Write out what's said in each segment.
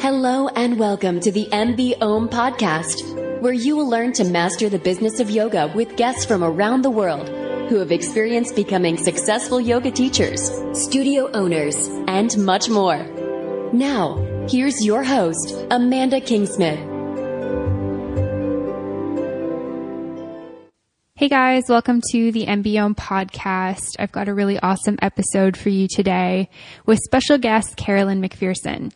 Hello and welcome to the MB Om podcast, where you will learn to master the business of yoga with guests from around the world who have experienced becoming successful yoga teachers, studio owners, and much more. Now, here's your host, Amanda Kingsmith. Hey guys, welcome to the MB Om podcast. I've got a really awesome episode for you today with special guest Carolyn McPherson.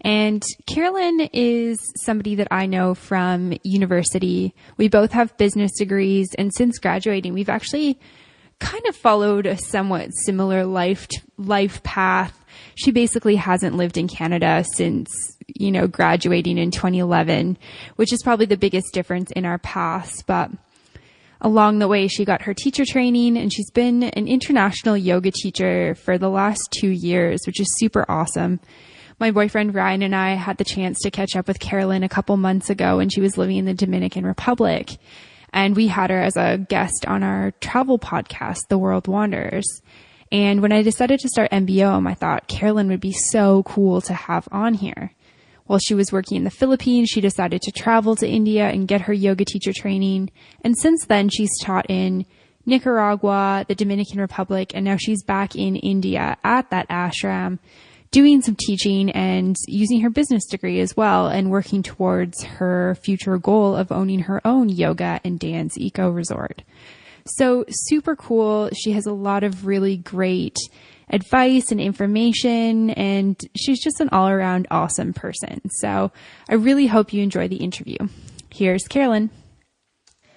And Carolyn is somebody that I know from university. We both have business degrees, and since graduating, we've actually kind of followed a somewhat similar life path. She basically hasn't lived in Canada since, graduating in 2011, which is probably the biggest difference in our paths. But along the way, she got her teacher training, and she's been an international yoga teacher for the last 2 years, which is super awesome. My boyfriend Ryan and I had the chance to catch up with Carolyn a couple months ago when she was living in the Dominican Republic. And we had her as a guest on our travel podcast, The World Wanders. And when I decided to start MBOM, I thought Carolyn would be so cool to have on here. While she was working in the Philippines, she decided to travel to India and get her yoga teacher training. And since then, she's taught in Nicaragua, the Dominican Republic, and now she's back in India at that ashram, doing some teaching and using her business degree as well, and working towards her future goal of owning her own yoga and dance eco resort. So super cool. She has a lot of really great advice and information, and she's just an all-around awesome person. So I really hope you enjoy the interview. Here's Carolyn.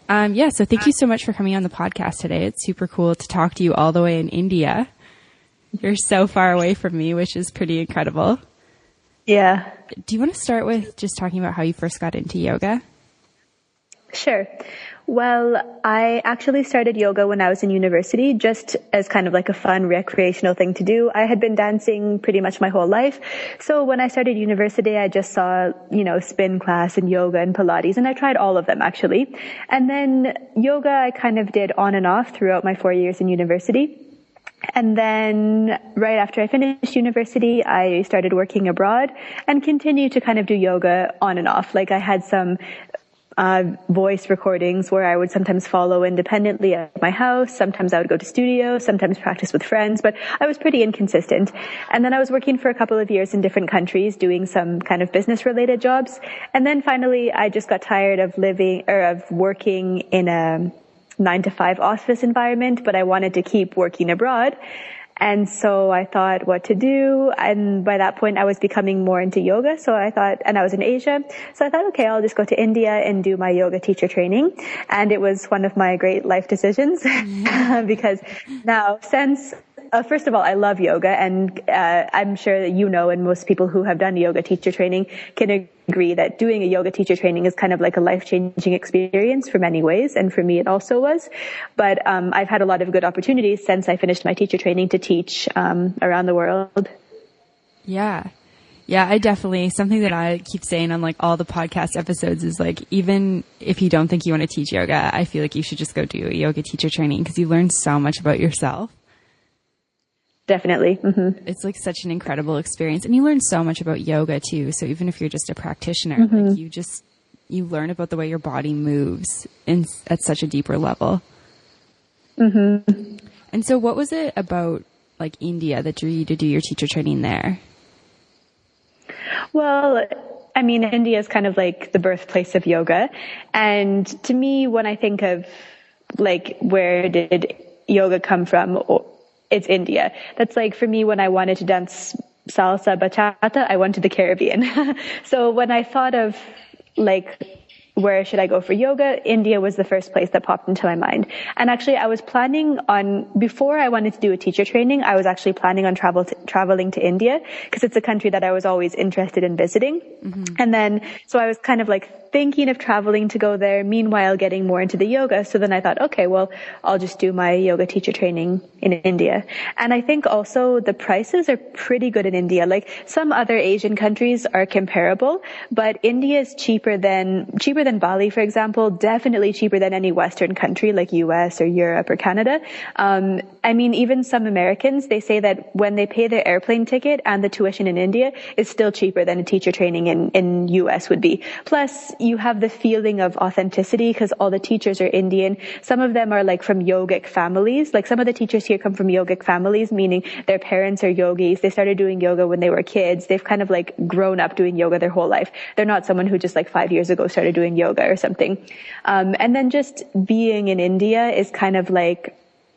So thank you so much for coming on the podcast today. It's super cool to talk to you all the way in India. You're so far away from me, which is pretty incredible. Yeah. Do you want to start with just talking about how you first got into yoga? Sure. Well, I actually started yoga when I was in university, just as kind of like a fun recreational thing to do. I had been dancing pretty much my whole life. So when I started university, I just saw, spin class and yoga and Pilates, and I tried all of them actually. And then yoga, I kind of did on and off throughout my 4 years in university. And then right after I finished university, I started working abroad and continued to kind of do yoga on and off. Like I had some voice recordings where I would sometimes follow independently at my house. Sometimes I would go to studio, sometimes practice with friends, but I was pretty inconsistent. And then I was working for a couple of years in different countries doing some kind of business related jobs. And then finally I just got tired of working in a 9-to-5 office environment, but I wanted to keep working abroad. And so I thought what to do. And by that point, I was becoming more into yoga. So I thought, and I was in Asia. So I thought, okay, I'll just go to India and do my yoga teacher training. And it was one of my great life decisions because now first of all, I love yoga, and I'm sure that and most people who have done yoga teacher training can agree that doing a yoga teacher training is kind of like a life-changing experience for many ways, and for me it also was. But I've had a lot of good opportunities since I finished my teacher training to teach around the world. Yeah, I definitely, something that I keep saying on like all the podcast episodes is like, even if you don't think you want to teach yoga, I feel like you should just go do a yoga teacher training because you learn so much about yourself. Definitely. Mm-hmm. It's like such an incredible experience. And you learn so much about yoga too. So even if you're just a practitioner, like you learn about the way your body moves at such a deeper level. Mm-hmm. And so what was it about like India that drew you to do your teacher training there? Well, I mean, India is kind of like the birthplace of yoga. And to me, when I think of like, where did yoga come from? It's India. That's like, for me, when I wanted to dance salsa, bachata, I went to the Caribbean. So when I thought of like, where should I go for yoga? India was the first place that popped into my mind. And actually, I was planning on, before I wanted to do a teacher training, I was actually planning on traveling to India, because it's a country that I was always interested in visiting. Mm-hmm. And then, so I was kind of like thinking of traveling to go there, meanwhile getting more into the yoga. So then I thought, okay, well, I'll just do my yoga teacher training in India. And I think also the prices are pretty good in India. Like some other Asian countries are comparable, but India is cheaper than than Bali, for example, definitely cheaper than any Western country like US or Europe or Canada. I mean, even some Americans, they say that when they pay their airplane ticket and the tuition in India is still cheaper than a teacher training in US would be. Plus, you have the feeling of authenticity because all the teachers are Indian. Some of them are like from yogic families. Like some of the teachers here come from yogic families, meaning their parents are yogis. They started doing yoga when they were kids. They've kind of like grown up doing yoga their whole life. They're not someone who just like 5 years ago started doing yoga or something. And then just being in India is kind of like,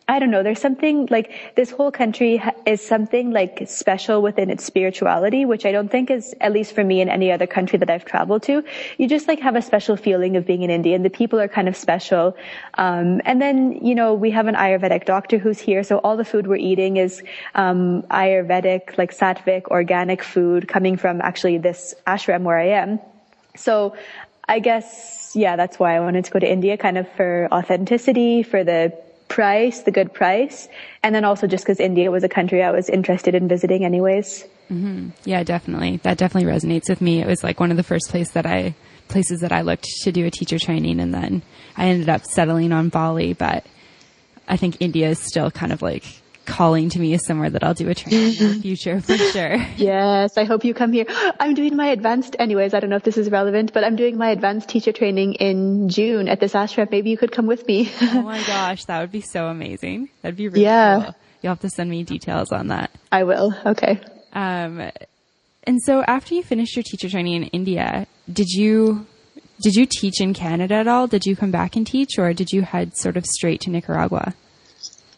I don't know, there's something like this whole country is something like special within its spirituality, which I don't think is, at least for me, in any other country that I've traveled to. You just like have a special feeling of being in India, and the people are kind of special. And then, you know, we have an Ayurvedic doctor who's here. So all the food we're eating is, Ayurvedic, like sattvic, organic food coming from actually this ashram where I am. So I guess, yeah, that's why I wanted to go to India, kind of for authenticity, for the price, the good price, and then also just because India was a country I was interested in visiting anyways. Mm-hmm. Yeah, definitely. That definitely resonates with me. It was like one of the first places that I looked to do a teacher training, and then I ended up settling on Bali, but I think India is still kind of like calling to me as somewhere that I'll do a training in the future for sure. Yes, I hope you come here. I'm doing my advanced, anyways, I don't know if this is relevant, but I'm doing my advanced teacher training in June at this ashram. Maybe you could come with me. Oh my gosh, that would be so amazing. That'd be really cool. You'll have to send me details on that. I will. Okay. And so after you finished your teacher training in India, did you teach in Canada at all? Did you come back and teach, or did you head sort of straight to Nicaragua?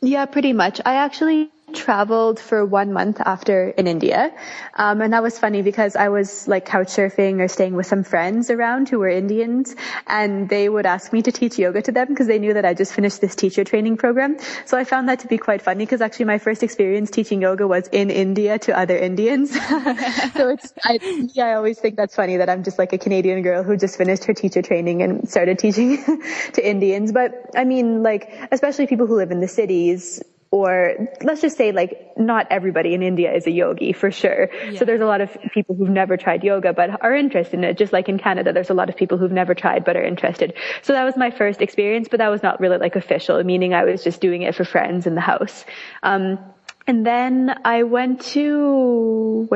Yeah, pretty much. I actually traveled for 1 month after in India. And that was funny because I was like couch surfing or staying with some friends around who were Indians, and they would ask me to teach yoga to them because they knew that I just finished this teacher training program. So I found that to be quite funny because actually my first experience teaching yoga was in India to other Indians. So I always think that's funny that I'm just like a Canadian girl who just finished her teacher training and started teaching to Indians. But I mean, like, especially people who live in the cities, or let's just say like not everybody in India is a yogi for sure. Yeah. So there's a lot of people who've never tried yoga but are interested in it. Just like in Canada, there's a lot of people who've never tried but are interested. So that was my first experience, but that was not really like official, meaning I was just doing it for friends in the house. And then I went to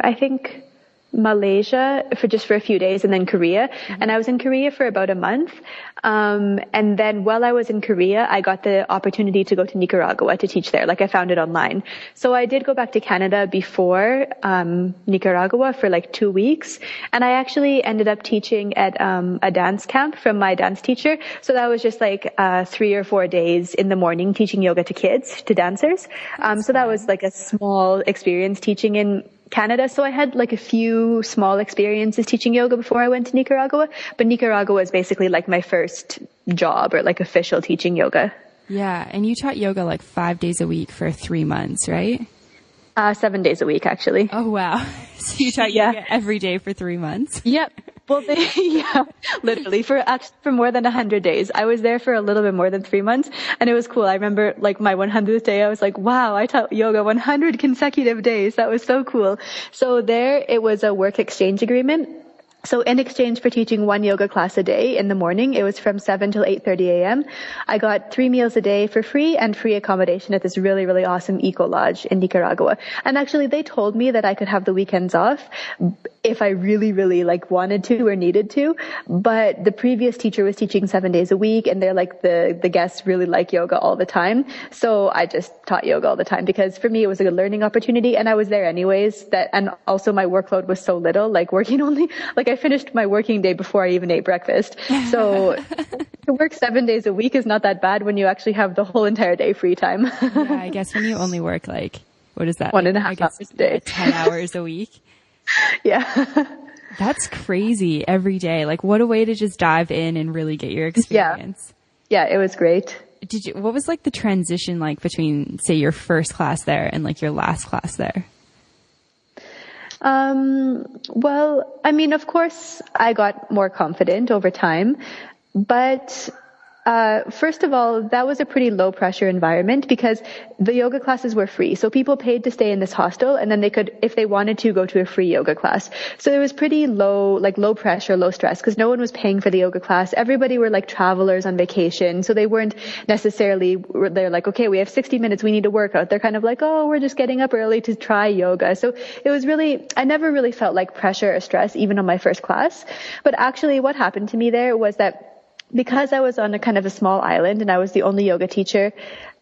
I think Malaysia for a few days, and then Korea. Mm-hmm. And I was in Korea for about a month. And then while I was in Korea, I got the opportunity to go to Nicaragua to teach there. Like I found it online. So I did go back to Canada before, Nicaragua for like 2 weeks. And I actually ended up teaching at, a dance camp from my dance teacher. So that was just like, 3 or 4 days in the morning teaching yoga to kids, to dancers. So that was like a small experience teaching in Canada. So I had like a few small experiences teaching yoga before I went to Nicaragua, but Nicaragua was basically like my first job or like official teaching yoga. Yeah. And you taught yoga like 5 days a week for 3 months, right? 7 days a week, actually. Oh, wow. So you taught yoga every day for 3 months? Yep. Well, literally for more than 100 days. I was there for a little bit more than 3 months, and it was cool. I remember like my 100th day, I was like, wow, I taught yoga 100 consecutive days. That was so cool. So there it was a work exchange agreement. So in exchange for teaching 1 yoga class a day in the morning, it was from 7 till 8:30 a.m. I got 3 meals a day for free and free accommodation at this really, really awesome eco lodge in Nicaragua. And actually they told me that I could have the weekends off if I really, really like wanted to or needed to. But the previous teacher was teaching 7 days a week, and they're like the guests really like yoga all the time. So I just taught yoga all the time because for me it was a good learning opportunity, and I was there anyways. And also my workload was so little, like working only, like I finished my working day before I even ate breakfast. So to work 7 days a week is not that bad when you actually have the whole entire day free time. Yeah, I guess when you only work like, what is that? 1.5 hours a day. 10 hours a week. Yeah. That's crazy every day. Like what a way to just dive in and really get your experience. Yeah, it was great. What was like the transition like between say your first class there and like your last class there? Well, I mean, of course I got more confident over time, but, First of all, that was a pretty low pressure environment because the yoga classes were free. So people paid to stay in this hostel, and then they could, if they wanted to, go to a free yoga class. So it was pretty low, like low pressure, low stress, because no one was paying for the yoga class. Everybody were like travelers on vacation. So they weren't necessarily, they're like, okay, we have 60 minutes, we need to work out. They're kind of like, oh, we're just getting up early to try yoga. So it was really, I never really felt like pressure or stress, even on my first class. But actually what happened to me there was that because I was on a kind of a small island and I was the only yoga teacher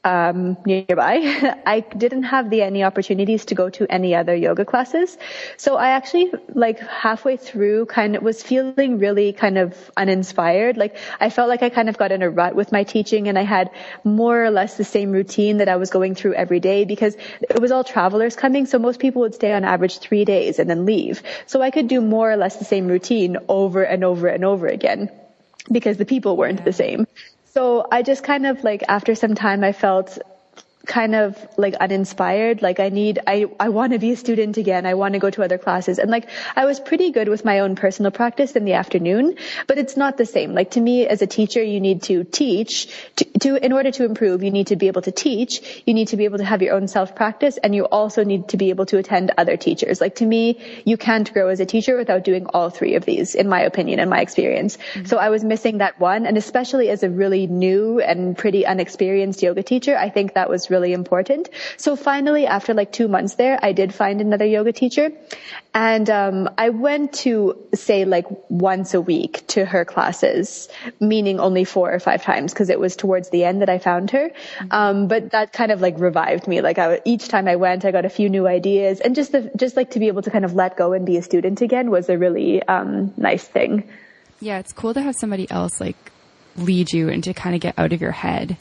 nearby, I didn't have any opportunities to go to any other yoga classes. So I actually, like halfway through, kind of was feeling really kind of uninspired. Like I felt like I kind of got in a rut with my teaching, and I had more or less the same routine that I was going through every day because it was all travelers coming. So most people would stay on average 3 days and then leave. So I could do more or less the same routine over and over and over again, because the people weren't the same. So I just kind of like, after some time, I felt kind of like uninspired. Like I want to be a student again. I want to go to other classes. And like, I was pretty good with my own personal practice in the afternoon, but it's not the same. Like to me as a teacher, you need to teach in order to improve, you need to be able to teach, you need to be able to have your own self practice, and you also need to be able to attend other teachers. Like to me, you can't grow as a teacher without doing all three of these, in my opinion, in my experience. Mm-hmm. So I was missing that one. And especially as a really new and pretty unexperienced yoga teacher, I think that was really important. So finally, after like 2 months there, I did find another yoga teacher, and I went to say like once a week to her classes, meaning only 4 or 5 times, because it was towards the end that I found her. But that kind of like revived me. Like each time I went, I got a few new ideas, and just like to be able to kind of let go and be a student again was a really nice thing. Yeah, it's cool to have somebody else like lead you and to kind of get out of your head.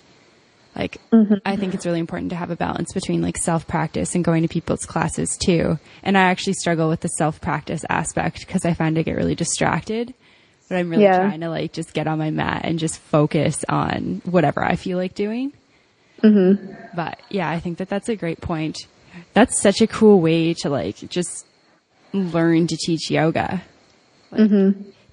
Like, I think it's really important to have a balance between like self-practice and going to people's classes too. And I actually struggle with the self-practice aspect because I find I get really distracted, but I'm really trying to like just get on my mat and just focus on whatever I feel like doing. But yeah, I think that that's a great point. That's such a cool way to like just learn to teach yoga. Like,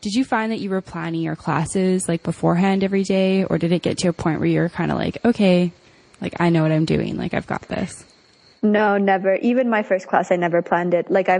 did you find that you were planning your classes like beforehand every day, or did it get to a point where you're kind of like, okay, like I know what I'm doing, like I've got this? No, never. Even my first class, I never planned it. Like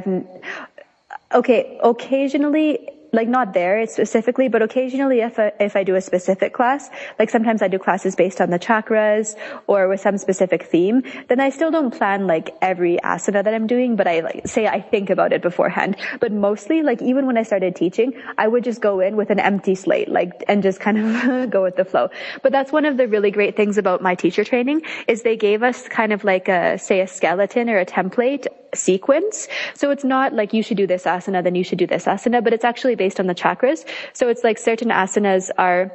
occasionally, like not there specifically, but occasionally if I do a specific class, like sometimes I do classes based on the chakras or with some specific theme, then I still don't plan like every asana that I'm doing, but I think about it beforehand. But mostly, like even when I started teaching, I would just go in with an empty slate, like, and just kind of go with the flow. But that's one of the really great things about my teacher training is they gave us kind of like a skeleton or a template sequence. So it's not like you should do this asana, then you should do this asana, but it's actually based on the chakras. So it's like certain asanas are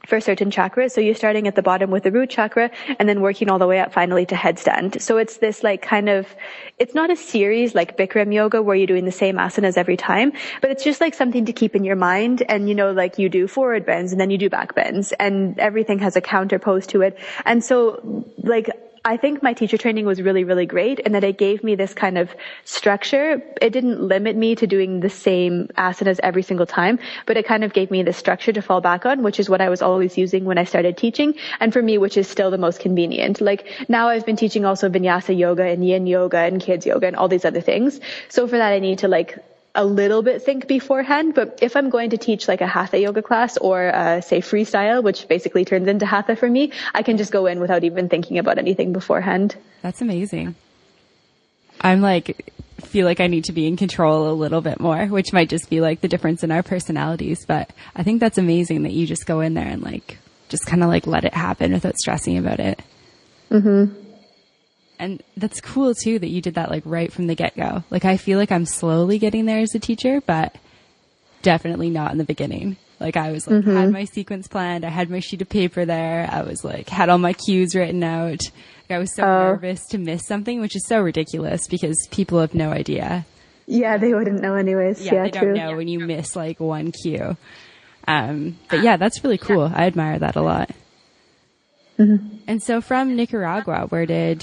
for certain chakras. So you're starting at the bottom with the root chakra and then working all the way up finally to headstand. So it's this like kind of, it's not a series like Bikram yoga where you're doing the same asanas every time, but it's just like something to keep in your mind. And like you do forward bends and then you do back bends and everything has a counter pose to it. And so like, I think my teacher training was really, really great, and that it gave me this kind of structure. It didn't limit me to doing the same asanas every single time, but it kind of gave me this structure to fall back on, which is what I was always using when I started teaching. And for me, which is still the most convenient. Like now I've been teaching also vinyasa yoga and yin yoga and kids yoga and all these other things. So for that, I need to like a little bit think beforehand, but if I'm going to teach like a hatha yoga class or say freestyle, which basically turns into hatha for me, I can just go in without even thinking about anything beforehand. That's amazing. I'm like, feel like I need to be in control a little bit more, which might just be like the difference in our personalities. But I think that's amazing that you just go in there and like, just kind of like let it happen without stressing about it. And that's cool too that you did that like right from the get-go. Like I feel like I'm slowly getting there as a teacher, but definitely not in the beginning. Like I was like, had my sequence planned. I had my sheet of paper there. I was like, had all my cues written out. Like, I was so nervous to miss something, which is so ridiculous because people have no idea. Yeah, they wouldn't know anyways. Yeah, they don't know when you miss like one cue. But yeah, that's really cool. I admire that a lot. And so from Nicaragua, where did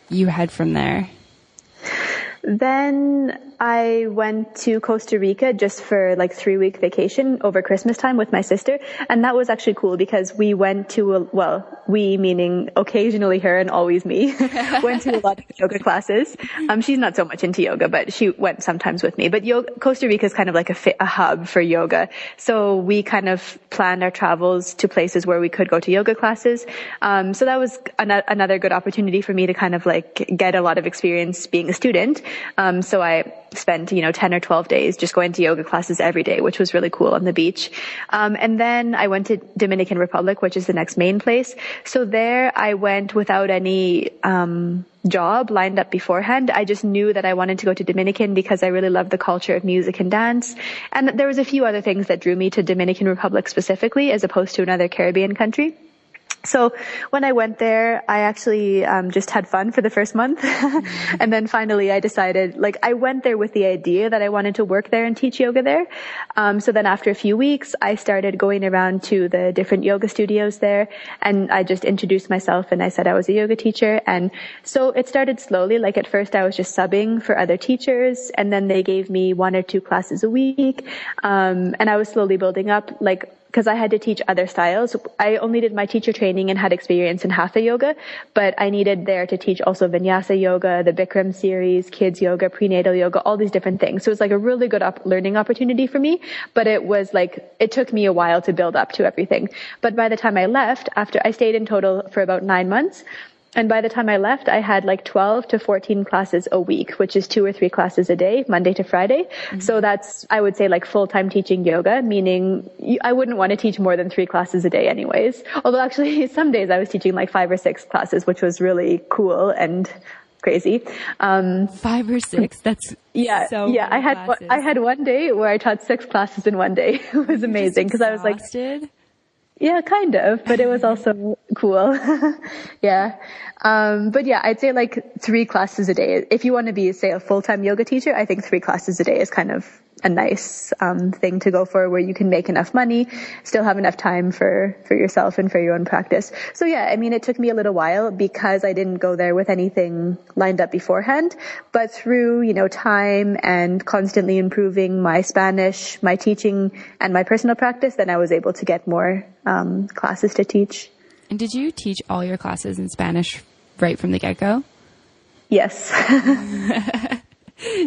you head from there? Then I went to Costa Rica just for like 3-week vacation over Christmas time with my sister. And that was actually cool because we went to, we meaning occasionally her and always me, went to a lot of yoga classes. She's not so much into yoga, but she went sometimes with me. But Costa Rica is kind of like a hub for yoga. So we kind of planned our travels to places where we could go to yoga classes. So that was another good opportunity for me to kind of like get a lot of experience being a student. So I spent, 10 or 12 days just going to yoga classes every day, which was really cool on the beach. And then I went to Dominican Republic, which is the next main place. So there I went without any, job lined up beforehand. I just knew that I wanted to go to Dominican because I really love the culture of music and dance. And there was a few other things that drew me to Dominican Republic specifically, as opposed to another Caribbean country. So when I went there, I actually just had fun for the first month. And then finally I decided, I went there with the idea that I wanted to work there and teach yoga there. So then after a few weeks, I started going around to the different yoga studios there, and I just introduced myself and I said I was a yoga teacher. And so it started slowly. At first I was just subbing for other teachers, and then they gave me 1 or 2 classes a week. And I was slowly building up, because I had to teach other styles. I only did my teacher training and had experience in Hatha yoga, but I needed there to teach also Vinyasa yoga, the Bikram series, kids yoga, prenatal yoga, all these different things. So it was a really good learning opportunity for me, but it was it took me a while to build up to everything. But by the time I left, after I stayed in total for about 9 months, and by the time I left, I had 12 to 14 classes a week, which is 2 or 3 classes a day, Monday to Friday. Mm-hmm. So that's, I would say, full-time teaching yoga, meaning I wouldn't want to teach more than 3 classes a day anyways. Although actually some days I was teaching 5 or 6 classes, which was really cool and crazy. 5 or 6. That's so yeah. I had one day where I taught 6 classes in one day. It was amazing because I was exhausted? Yeah, kind of, but it was also cool. Yeah. But yeah, I'd say 3 classes a day. If you want to be, say, a full-time yoga teacher, I think 3 classes a day is kind of a nice, thing to go for, where you can make enough money, still have enough time for yourself and for your own practice. So yeah, it took me a little while because I didn't go there with anything lined up beforehand, but through, time and constantly improving my Spanish, my teaching and my personal practice, then I was able to get more, classes to teach. And did you teach all your classes in Spanish right from the get-go? Yes.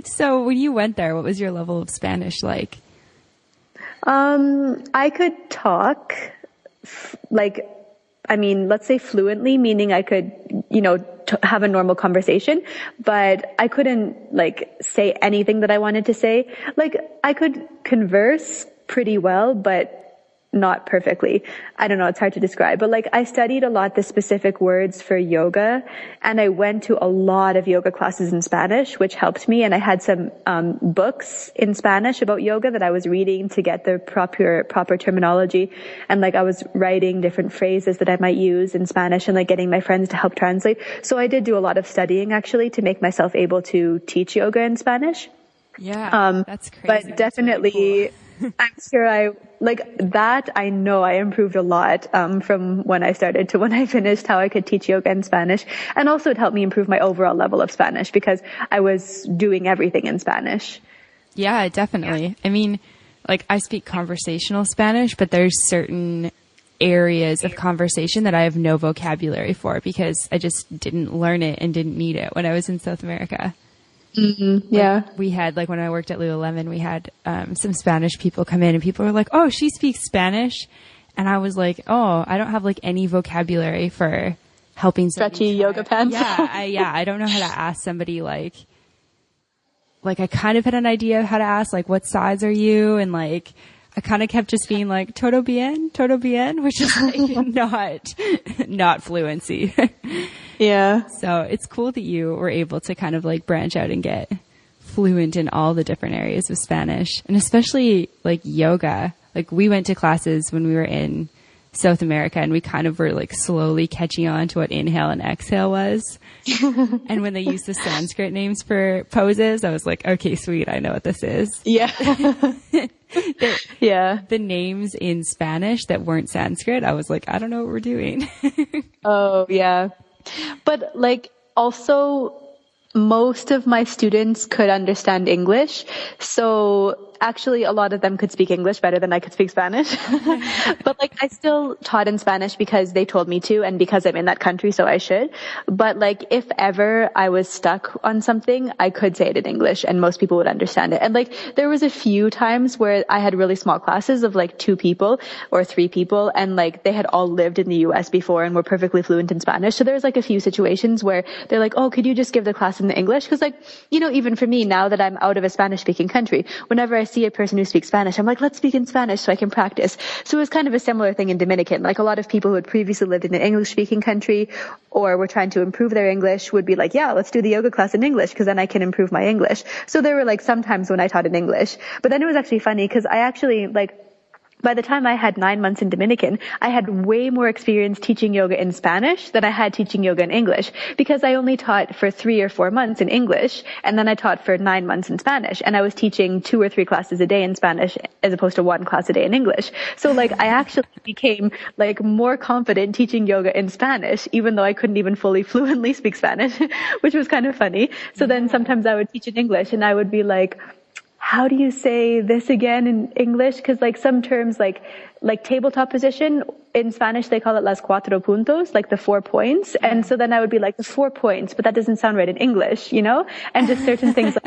So when you went there, what was your level of Spanish like? I could talk, let's say fluently, meaning I could, have a normal conversation, but I couldn't, say anything that I wanted to say. I could converse pretty well, but not perfectly. I don't know, it's hard to describe, but I studied a lot the specific words for yoga, and I went to a lot of yoga classes in Spanish, which helped me. And I had some books in Spanish about yoga that I was reading to get the proper terminology, and I was writing different phrases that I might use in Spanish and getting my friends to help translate. So I did do a lot of studying actually to make myself able to teach yoga in Spanish. Yeah, that's crazy. But definitely, really cool. I'm sure I know I improved a lot, from when I started to when I finished, how I could teach yoga in Spanish. And also it helped me improve my overall level of Spanish because I was doing everything in Spanish. Yeah, definitely. I speak conversational Spanish, but there's certain areas of conversation that I have no vocabulary for because I just didn't learn it and didn't need it when I was in South America. Mm-hmm. Yeah. We had, when I worked at Lululemon, we had some Spanish people come in and people were like, oh, she speaks Spanish. And I was like, oh, I don't have any vocabulary for helping somebody. Stretchy yoga pants. Yeah. I don't know how to ask somebody I kind of had an idea of how to ask, what size are you? And I kind of kept just being todo bien, which is not fluency. Yeah. So it's cool that you were able to kind of branch out and get fluent in all the different areas of Spanish, and especially yoga. We went to classes when we were in South America, and we kind of were slowly catching on to what inhale and exhale was. And when they used the Sanskrit names for poses, I was like, okay, sweet. I know what this is. Yeah. The names in Spanish that weren't Sanskrit, I was like, I don't know what we're doing. Oh, yeah. But also most of my students could understand English. So actually a lot of them could speak English better than I could speak Spanish. But like I still taught in Spanish because they told me to and because I'm in that country, so I should. But like if ever I was stuck on something, I could say it in English and most people would understand it. And like there was a few times where I had really small classes of like 2 people or 3 people and like they had all lived in the US before and were perfectly fluent in Spanish. So there's like a few situations where they're like, "Oh, could you just give the class in the English?" Because like, you know, even for me now that I'm out of a Spanish speaking country, whenever I see a person who speaks Spanish, I'm like, let's speak in Spanish so I can practice. So it was kind of a similar thing in Dominican. Like a lot of people who had previously lived in an English speaking country or were trying to improve their English would be like, yeah, let's do the yoga class in English because then I can improve my English. So there were like some times when I taught in English, but then it was actually funny because I actually like, by the time I had 9 months in Dominican, I had way more experience teaching yoga in Spanish than I had teaching yoga in English because I only taught for 3 or 4 months in English and then I taught for 9 months in Spanish and I was teaching 2 or 3 classes a day in Spanish as opposed to 1 class a day in English. So like I actually became like more confident teaching yoga in Spanish even though I couldn't even fully fluently speak Spanish, which was kind of funny. So then sometimes I would teach in English and I would be like, how do you say this again in English? Because like some terms like tabletop position in Spanish, they call it las 4 puntos, like the 4 points. And so then I would be like the 4 points, but that doesn't sound right in English, you know? And just certain things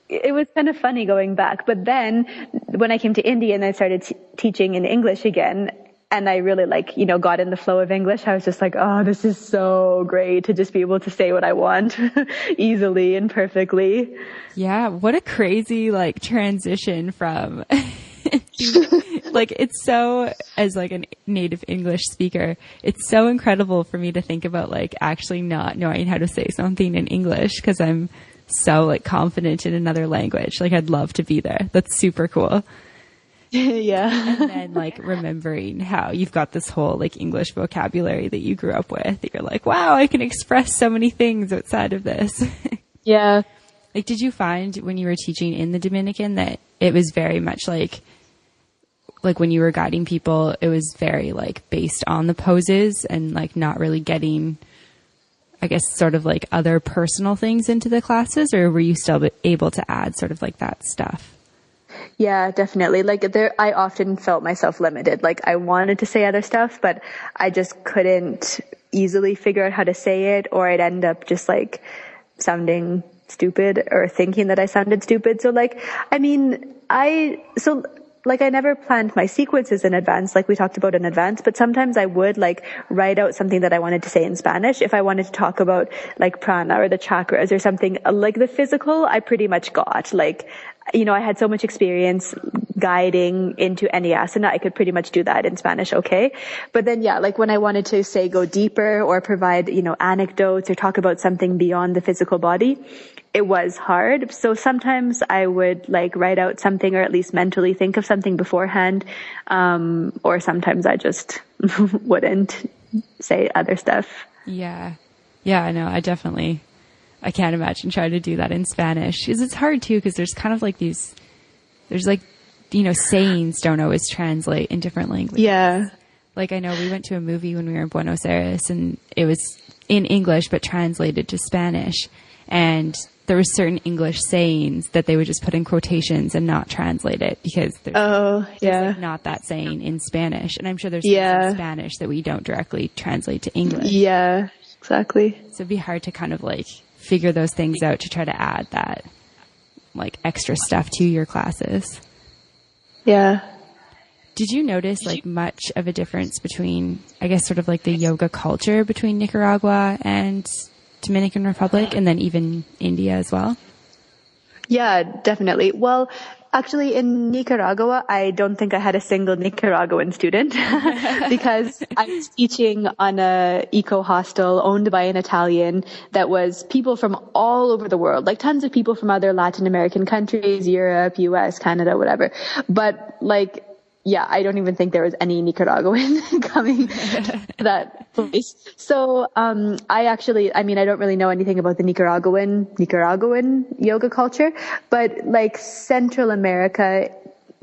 it was kind of funny going back. But then when I came to India and I started teaching in English again, and I really like, you know, got in the flow of English, I was just like, oh, this is so great to just be able to say what I want easily and perfectly. Yeah. What a crazy like transition from like, it's so, as like a native English speaker, it's so incredible for me to think about like actually not knowing how to say something in English because I'm so like confident in another language. Like I'd love to be there. That's super cool. Yeah. And then like remembering how you've got this whole like English vocabulary that you grew up with that you're like, wow, I can express so many things outside of this. Yeah. Like, did you find when you were teaching in the Dominican that it was very much like when you were guiding people, it was very like based on the poses and like not really getting, I guess, sort of like other personal things into the classes, or were you still able to add sort of like that stuff? Yeah, definitely. Like I often felt myself limited. Like I wanted to say other stuff, but I just couldn't easily figure out how to say it, or I'd end up just like sounding stupid or thinking that I sounded stupid. So like, I mean, I never planned my sequences in advance, like we talked about in advance, but sometimes I would like write out something that I wanted to say in Spanish. If I wanted to talk about like prana or the chakras or something like the physical, I pretty much got like, you know, I had so much experience guiding into any asana. I could pretty much do that in Spanish. Okay. But then, yeah, like when I wanted to say go deeper or provide, you know, anecdotes or talk about something beyond the physical body, it was hard. So sometimes I would like write out something or at least mentally think of something beforehand. Or sometimes I just wouldn't say other stuff. Yeah. Yeah, I know. I can't imagine trying to do that in Spanish because it's hard too, because there's kind of like there's like, you know, sayings don't always translate in different languages. Yeah. Like I know we went to a movie when we were in Buenos Aires and it was in English, but translated to Spanish. And there were certain English sayings that they would just put in quotations and not translate it because there's like not that saying in Spanish. And I'm sure there's some in Spanish that we don't directly translate to English. Yeah, exactly. So it'd be hard to kind of like figure those things out to try to add that like extra stuff to your classes. Yeah. Did you notice like much of a difference between, I guess, sort of like the yoga culture between Nicaragua and Dominican Republic and then even India as well? Yeah, definitely. Well, actually in Nicaragua, I don't think I had a single Nicaraguan student because I was teaching on a eco hostel owned by an Italian that was people from all over the world, like tons of people from other Latin American countries, Europe, US, Canada, whatever. But like, yeah, I don't even think there was any Nicaraguan coming to that place. So, I don't really know anything about the Nicaraguan yoga culture, but like Central America,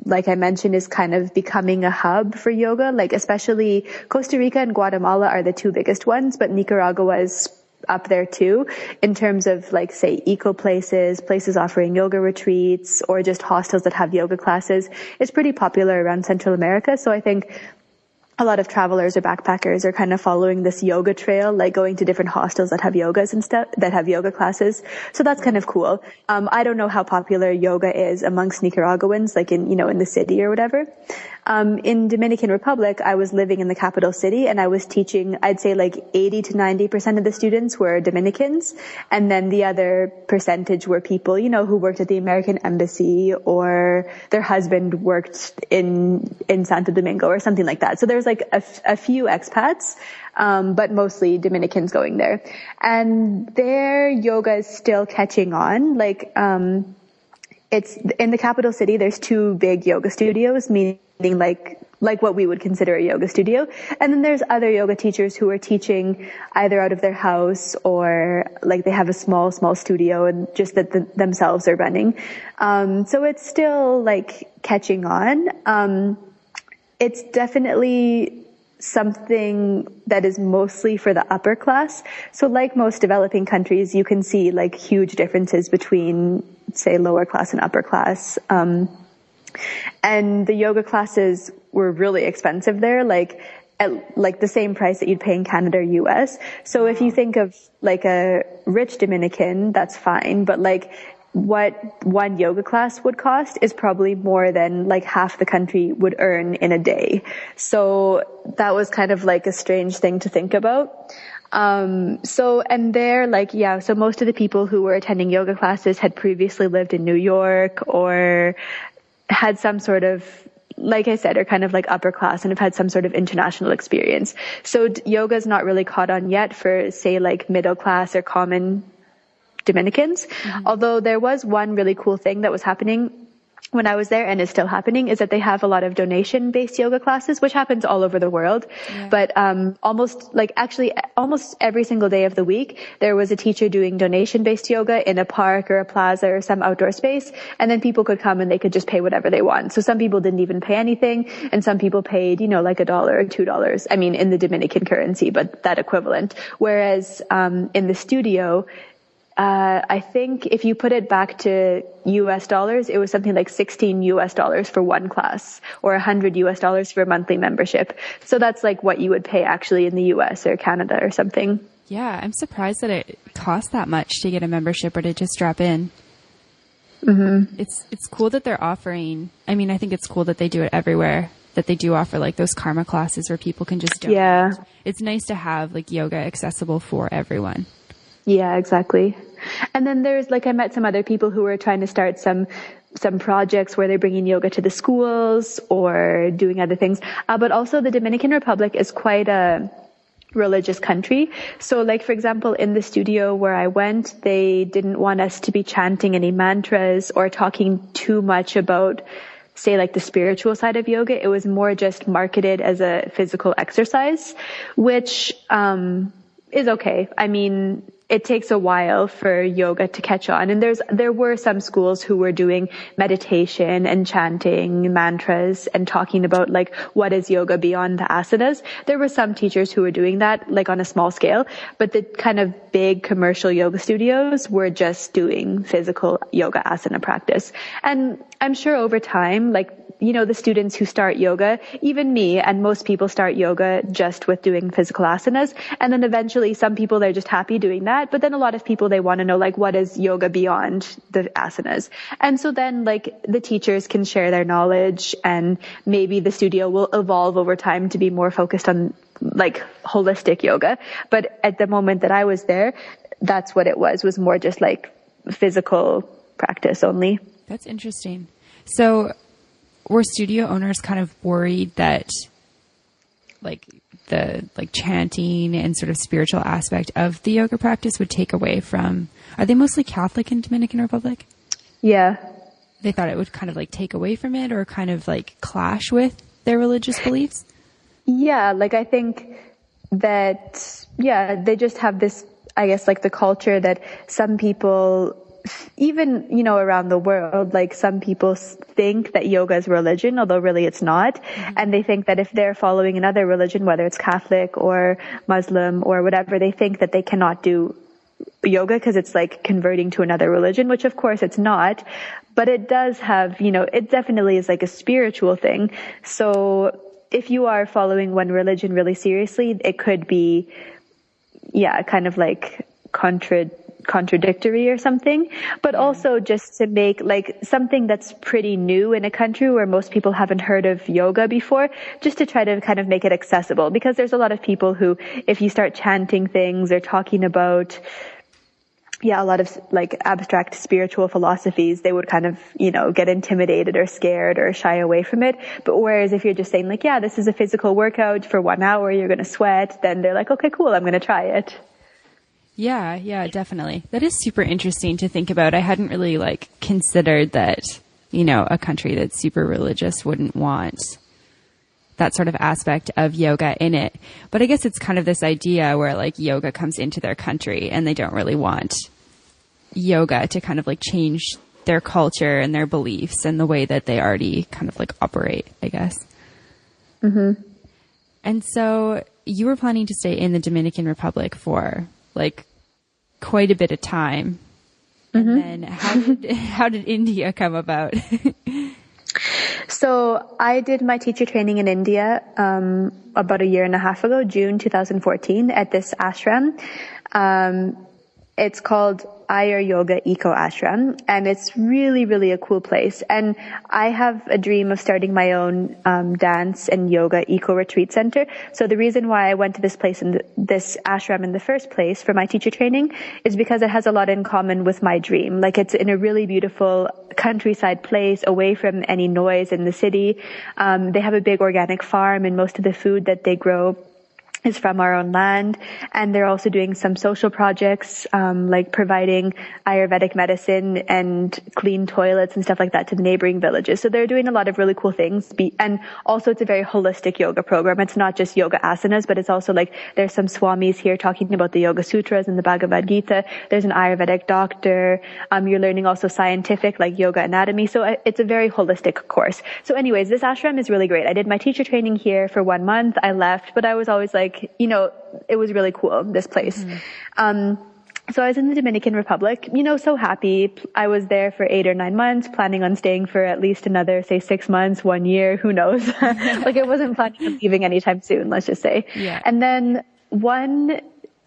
like I mentioned, is kind of becoming a hub for yoga. Like especially Costa Rica and Guatemala are the 2 biggest ones, but Nicaragua is up there too, in terms of like, say, eco places offering yoga retreats, or just hostels that have yoga classes. It's pretty popular around Central America. So I think a lot of travelers or backpackers are kind of following this yoga trail, like going to different hostels that have yogas and stuff, that have yoga classes. So that's kind of cool. I don't know how popular yoga is amongst Nicaraguans, like in the city or whatever. In Dominican Republic, I was living in the capital city and I was teaching, I'd say like 80 to 90% of the students were Dominicans. And then the other percentage were people, who worked at the American embassy, or their husband worked in Santo Domingo or something like that. So there's like a few expats, but mostly Dominicans going there. And their yoga is still catching on. Like, it's in the capital city, there's 2 big yoga studios, meaning like what we would consider a yoga studio. And then there's other yoga teachers who are teaching either out of their house, or like they have a small studio and just that themselves are running. So it's still like catching on. It's definitely something that is mostly for the upper class. So like most developing countries, you can see like huge differences between, say, lower class and upper class. And the yoga classes were really expensive there, like at like the same price that you'd pay in Canada or US. So if you think of like a rich Dominican, that's fine. But like what one yoga class would cost is probably more than like half the country would earn in a day. So that was kind of like a strange thing to think about. And they're like, yeah, so most of the people who were attending yoga classes had previously lived in New York, or had some sort of, like I said, are kind of like upper class and have had some sort of international experience. So yoga is not really caught on yet for, say, like middle class or common Dominicans. Mm-hmm. Although there was one really cool thing that was happening when I was there, and is still happening, is that they have a lot of donation-based yoga classes, which happens all over the world. Yeah. But almost every single day of the week, there was a teacher doing donation-based yoga in a park or a plaza or some outdoor space, and then people could come and they could just pay whatever they want. So some people didn't even pay anything, and some people paid, like $1 or $2. I mean, in the Dominican currency, but that equivalent. Whereas in the studio, I think if you put it back to US dollars, it was something like $16 for one class, or $100 for a monthly membership. So that's like what you would pay actually in the US or Canada or something. Yeah, I'm surprised that it costs that much to get a membership or to just drop in. Mm-hmm. It's cool that they're offering, I mean, I think it's cool that they do it everywhere, that they do offer like those karma classes where people can just donate. Yeah. It's nice to have like yoga accessible for everyone. Yeah, exactly. And then there's, like, I met some other people who were trying to start some projects where they're bringing yoga to the schools or doing other things. But also the Dominican Republic is quite a religious country. So like, for example, in the studio where I went, they didn't want us to be chanting any mantras or talking too much about, say, like the spiritual side of yoga. It was more just marketed as a physical exercise, which is okay. I mean, it takes a while for yoga to catch on. And there were some schools who were doing meditation and chanting mantras and talking about like, what is yoga beyond the asanas. There were some teachers who were doing that like on a small scale, but the kind of big commercial yoga studios were just doing physical yoga asana practice. And I'm sure over time, like, the students who start yoga, even me and most people start yoga just with doing physical asanas. And then eventually some people, they're just happy doing that. But then a lot of people, they want to know, like, what is yoga beyond the asanas? And so then, like, the teachers can share their knowledge, and maybe the studio will evolve over time to be more focused on, like, holistic yoga. But at the moment that I was there, that's what it was more just, like, physical practice only. That's interesting. So were studio owners kind of worried that like the chanting and sort of spiritual aspect of the yoga practice would take away from, are they mostly Catholic in Dominican Republic? Yeah. They thought it would kind of like take away from it or kind of like clash with their religious beliefs? Yeah. Like I think that, they just have this, I guess, like the culture that some people even, around the world, like some people think that yoga is religion, although really it's not. Mm-hmm. And they think that if they're following another religion, whether it's Catholic or Muslim or whatever, they think that they cannot do yoga because it's like converting to another religion, which of course it's not. But it does have, it definitely is like a spiritual thing. So if you are following one religion really seriously, it could be, kind of like contradictory or something, but also just to make like something that's pretty new in a country where most people haven't heard of yoga before, just to try to kind of make it accessible, because there's a lot of people who, if you start chanting things or talking about a lot of like abstract spiritual philosophies, they would kind of, get intimidated or scared or shy away from it. But whereas if you're just saying like, this is a physical workout for 1 hour, you're going to sweat, then they're like, okay, cool, I'm going to try it. Yeah, definitely. That is super interesting to think about. I hadn't really like considered that, a country that's super religious wouldn't want that sort of aspect of yoga in it. But I guess it's kind of this idea where like yoga comes into their country and they don't really want yoga to kind of like change their culture and their beliefs and the way that they already kind of like operate, I guess. Mm-hmm. And so you were planning to stay in the Dominican Republic for like quite a bit of time. Mm-hmm. And then how did India come about? So I did my teacher training in India about 1.5 years ago, June 2014, at this ashram. It's called Ayur Yoga Eco Ashram, and it's really, really a cool place. And I have a dream of starting my own dance and yoga eco retreat center. So the reason why I went to this place in this ashram in the first place for my teacher training is because it has a lot in common with my dream. Like it's in a really beautiful countryside place, away from any noise in the city. They have a big organic farm, and most of the food that they grow is from our own land. And they're also doing some social projects, like providing Ayurvedic medicine and clean toilets and stuff like that to the neighboring villages. So they're doing a lot of really cool things. And also it's a very holistic yoga program. It's not just yoga asanas, but it's also like there's some swamis here talking about the Yoga Sutras and the Bhagavad Gita. There's an Ayurvedic doctor. You're learning also scientific like yoga anatomy. So it's a very holistic course. So anyways, this ashram is really great. I did my teacher training here for 1 month. I left, but I was always like, it was really cool, this place. Mm-hmm. So I was in the Dominican Republic, so happy. I was there for 8 or 9 months, planning on staying for at least another, say 6 months, 1 year, who knows? Like I wasn't planning on leaving anytime soon, let's just say. Yeah. And then one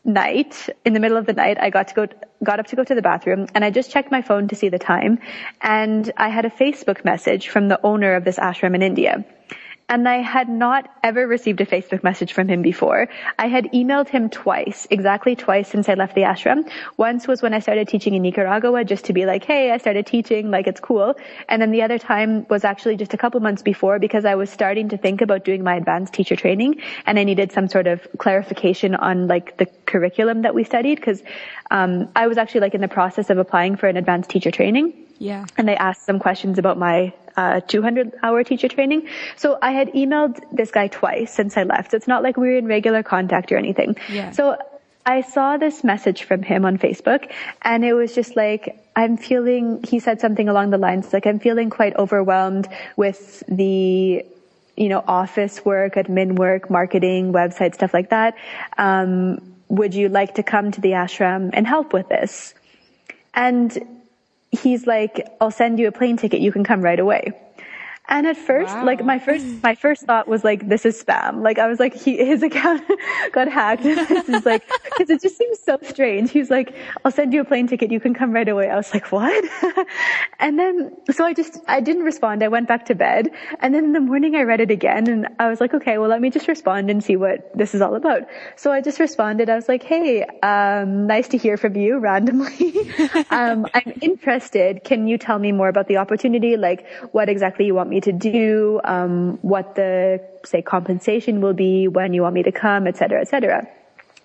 night, in the middle of the night, I got up to go to the bathroom, and I just checked my phone to see the time. And I had a Facebook message from the owner of this ashram in India. And I had not ever received a Facebook message from him before. I had emailed him exactly twice since I left the ashram. Once was when I started teaching in Nicaragua, just to be like, hey, I started teaching, like it's cool. And then the other time was actually just a couple months before, because I was starting to think about doing my advanced teacher training, and I needed some sort of clarification on like the curriculum that we studied, because I was actually like in the process of applying for an advanced teacher training. Yeah. And they asked some questions about my 200-hour teacher training. So I had emailed this guy twice since I left. So it's not like we were in regular contact or anything. Yeah. So I saw this message from him on Facebook, and it was just like, he said something along the lines like, I'm feeling quite overwhelmed with the, office work, admin work, marketing, website, stuff like that. Would you like to come to the ashram and help with this? And he's like, I'll send you a plane ticket. You can come right away. And at first, wow. like my first thought was like, this is spam. Like I was like, his account got hacked. This is like, cause it just seems so strange. He's like, I'll send you a plane ticket. You can come right away. I was like, what? And then, so I didn't respond. I went back to bed. And then in the morning I read it again, and I was like, okay, well, let me just respond and see what this is all about. So I just responded. I was like, hey, nice to hear from you randomly. I'm interested. Can you tell me more about the opportunity? Like what exactly you want me to do, what the, say, compensation will be, when you want me to come, et cetera, et cetera.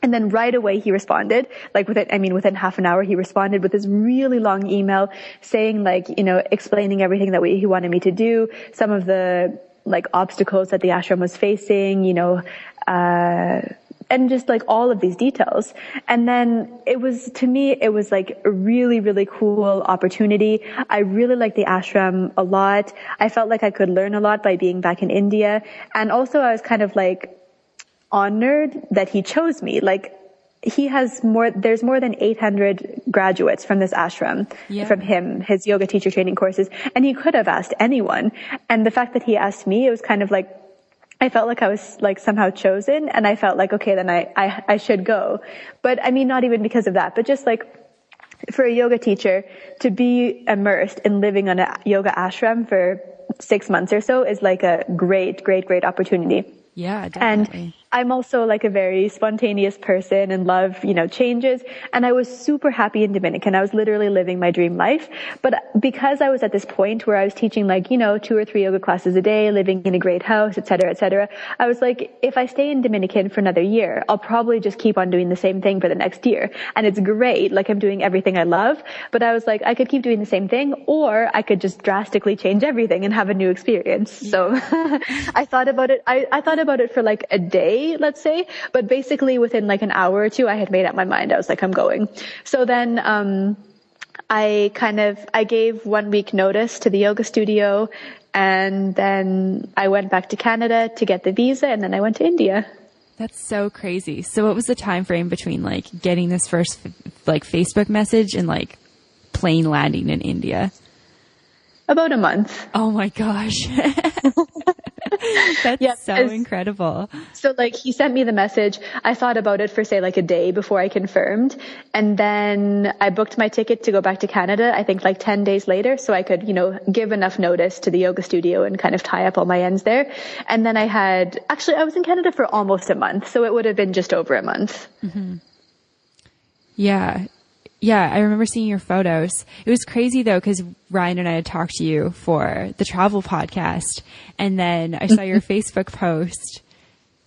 And then right away he responded, like within half an hour, he responded with this really long email saying like, explaining everything that he wanted me to do, some of the like obstacles that the ashram was facing, and just like all of these details. And then it was, to me, it was like a really, really cool opportunity. I really liked the ashram a lot. I felt like I could learn a lot by being back in India. And also I was kind of like honored that he chose me. Like, there's more than 800 graduates from this ashram, from his yoga teacher training courses. And he could have asked anyone. And the fact that he asked me, it was kind of like, I felt like I was like somehow chosen, and I felt like, okay, then I should go. But I mean, not even because of that, but just like for a yoga teacher to be immersed in living on a yoga ashram for 6 months or so is like a great, great, great opportunity. Yeah, definitely. And I'm also like a very spontaneous person and love, changes. And I was super happy in Dominican. I was literally living my dream life. But because I was at this point where I was teaching 2 or 3 yoga classes a day, living in a great house, et cetera, I was like, if I stay in Dominican for another year, I'll probably just keep on doing the same thing for the next year. And it's great. Like, I'm doing everything I love. But I was like, I could keep doing the same thing, or I could just drastically change everything and have a new experience. Yeah. So I thought about it. I thought about it for like a day, let's say, but basically within like an hour or two, I had made up my mind. I was like, I'm going. So then, I gave 1 week notice to the yoga studio, and then I went back to Canada to get the visa, and then I went to India. That's so crazy. So what was the time frame between like getting this first like Facebook message and like plane landing in India? About a month. Oh my gosh. That's so incredible. So like, he sent me the message. I thought about it for say like a day before I confirmed. And then I booked my ticket to go back to Canada, I think like 10 days later. So I could, give enough notice to the yoga studio and kind of tie up all my ends there. And then I was in Canada for almost a month. So it would have been just over a month. Mm-hmm. Yeah. Yeah, I remember seeing your photos. It was crazy though, because Ryan and I had talked to you for the travel podcast, and then I saw your Facebook post,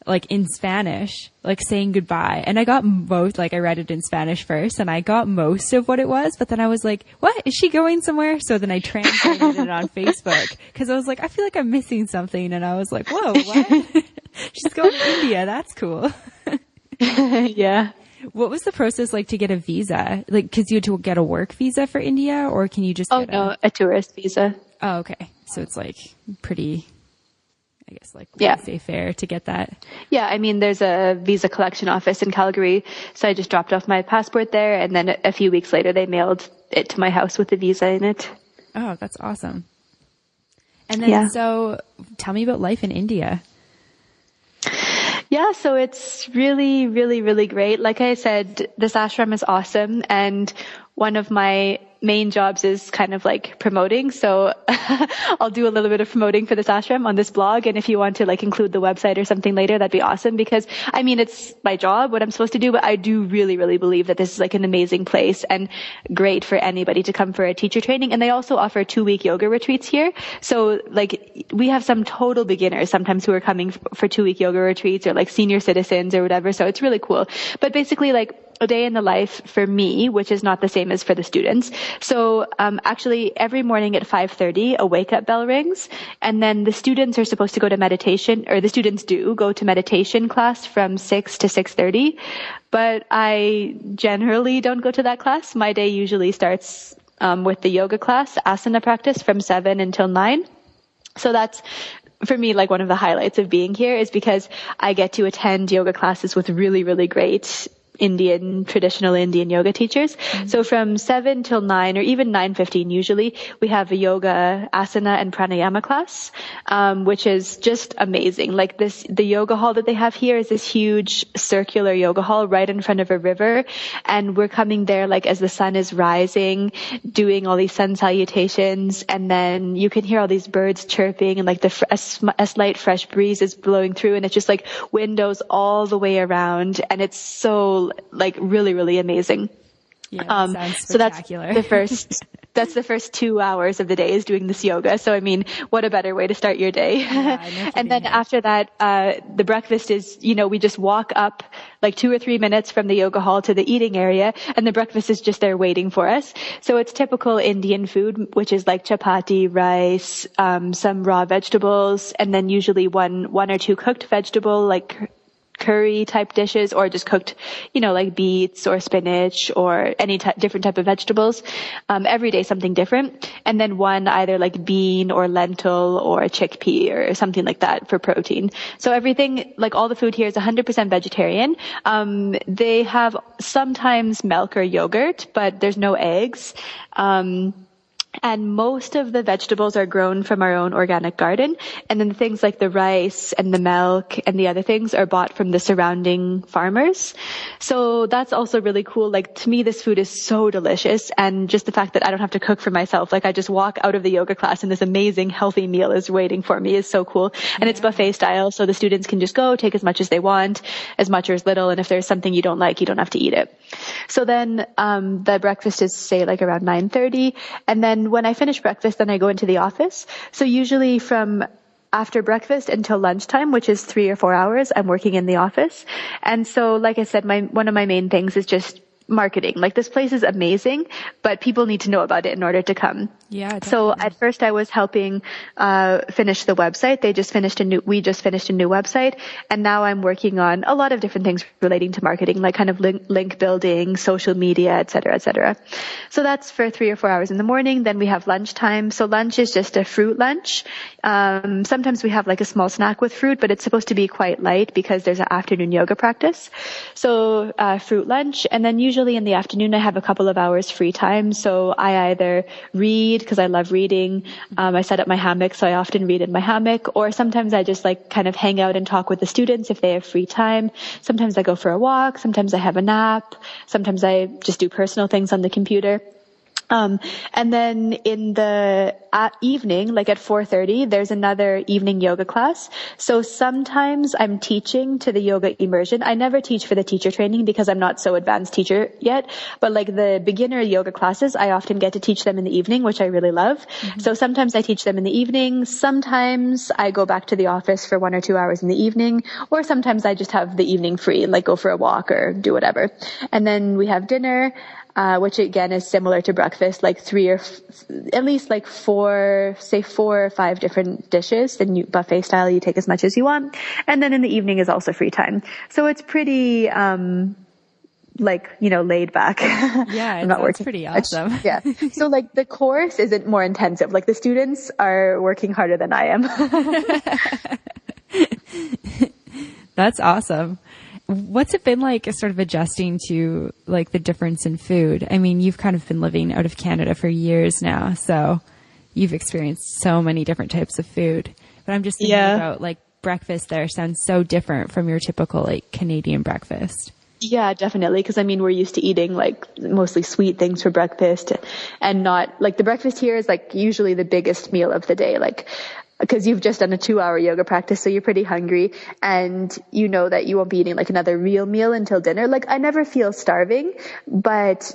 like in Spanish, like saying goodbye. And I got I read it in Spanish first, and I got most of what it was, but then I was like, what? Is she going somewhere? So then I translated it on Facebook, because I was like, I feel like I'm missing something. And I was like, whoa, what? She's going to India. That's cool. Yeah. What was the process like to get a visa? Like, cause you had to get a work visa for India, or can you just get a tourist visa. Oh, okay. So it's like pretty, I guess, like laissez-faire to get that. Yeah. I mean, there's a visa collection office in Calgary. So I just dropped off my passport there, and then a few weeks later they mailed it to my house with the visa in it. Oh, that's awesome. And then, so tell me about life in India. Yeah, so it's really, really, really great. Like I said, this ashram is awesome, and one of my main jobs is kind of like promoting. So I'll do a little bit of promoting for this ashram on this blog. And if you want to like include the website or something later, that'd be awesome, because I mean, it's my job, what I'm supposed to do, but I do really, really believe that this is like an amazing place and great for anybody to come for a teacher training. And they also offer 2-week yoga retreats here. So like, we have some total beginners sometimes who are coming for 2-week yoga retreats, or like senior citizens or whatever. So it's really cool. But basically, like, a day in the life for me, which is not the same as for the students. So actually every morning at 5:30 a wake up bell rings, and then the students are supposed to go to meditation, or the students do go to meditation class from 6 to 6:30. But I generally don't go to that class. My day usually starts with the yoga class, asana practice, from 7 until 9. So that's, for me, like one of the highlights of being here, is because I get to attend yoga classes with really, really great traditional Indian yoga teachers. Mm-hmm. So from 7 till 9, or even 9:15 usually, we have a yoga, asana, and pranayama class, which is just amazing. Like the yoga hall that they have here is this huge circular yoga hall right in front of a river. And we're coming there like as the sun is rising, doing all these sun salutations. And then you can hear all these birds chirping, and like a slight fresh breeze is blowing through, and it's just like windows all the way around. And it's so like really, really amazing. Yeah, sounds spectacular. So that's the first 2 hours of the day is doing this yoga. So I mean, what a better way to start your day. Yeah, and then after that, the breakfast is, we just walk up like 2 or 3 minutes from the yoga hall to the eating area, and the breakfast is just there waiting for us. So it's typical Indian food, which is like chapati, rice, some raw vegetables, and then usually one or two cooked vegetable, like curry type dishes, or just cooked, like beets or spinach or any different type of vegetables. Every day something different. And then one either like bean or lentil or chickpea or something like that for protein. So everything, like all the food here is 100% vegetarian. They have sometimes milk or yogurt, but there's no eggs. And most of the vegetables are grown from our own organic garden. And then the things like the rice and the milk and the other things are bought from the surrounding farmers. So that's also really cool. Like, to me, this food is so delicious. And just the fact that I don't have to cook for myself, like I just walk out of the yoga class and this amazing healthy meal is waiting for me, is so cool. And it's buffet style. So the students can just go take as much as they want, as much or as little. And if there's something you don't like, you don't have to eat it. So then, the breakfast is say like around 9:30. And then when I finish breakfast, then I go into the office. So usually from after breakfast until lunchtime, which is 3 or 4 hours, I'm working in the office. And so, like I said, one of my main things is just marketing. Like, this place is amazing, but people need to know about it in order to come. Yeah. Definitely. So at first I was helping finish the website. We just finished a new website, and now I'm working on a lot of different things relating to marketing, like kind of link building, social media, et cetera, et cetera. So that's for 3 or 4 hours in the morning. Then we have lunchtime. So lunch is just a fruit lunch. Sometimes we have like a small snack with fruit, but it's supposed to be quite light because there's an afternoon yoga practice. So fruit lunch, and then usually in the afternoon I have a couple of hours free time. So I either read, because I love reading. I set up my hammock, so I often read in my hammock, or sometimes I just like kind of hang out and talk with the students if they have free time. Sometimes I go for a walk. Sometimes I have a nap. Sometimes I just do personal things on the computer. And then in the evening, like at 4:30, there's another evening yoga class. So sometimes I'm teaching to the yoga immersion. I never teach for the teacher training because I'm not so advanced teacher yet. But like the beginner yoga classes, I often get to teach them in the evening, which I really love. Mm-hmm. So sometimes I teach them in the evening. Sometimes I go back to the office for 1 or 2 hours in the evening, or sometimes I just have the evening free, like go for a walk or do whatever. And then we have dinner. Which again is similar to breakfast, like at least like 4 or 5 different dishes. Then buffet style, you take as much as you want. And then in the evening is also free time. So it's pretty, laid back. Yeah. I'm not working. Pretty awesome. Yeah. So like the course isn't more intensive. Like the students are working harder than I am. That's awesome. What's it been like sort of adjusting to like the difference in food? I mean, you've kind of been living out of Canada for years now, so you've experienced so many different types of food. But I'm just thinking about like breakfast there sounds so different from your typical like Canadian breakfast. Yeah, definitely. Because I mean, we're used to eating like mostly sweet things for breakfast, and not like the breakfast here is like usually the biggest meal of the day. Like, because you've just done a 2-hour yoga practice, so you're pretty hungry, and you know that you won't be eating like another real meal until dinner. Like, I never feel starving, but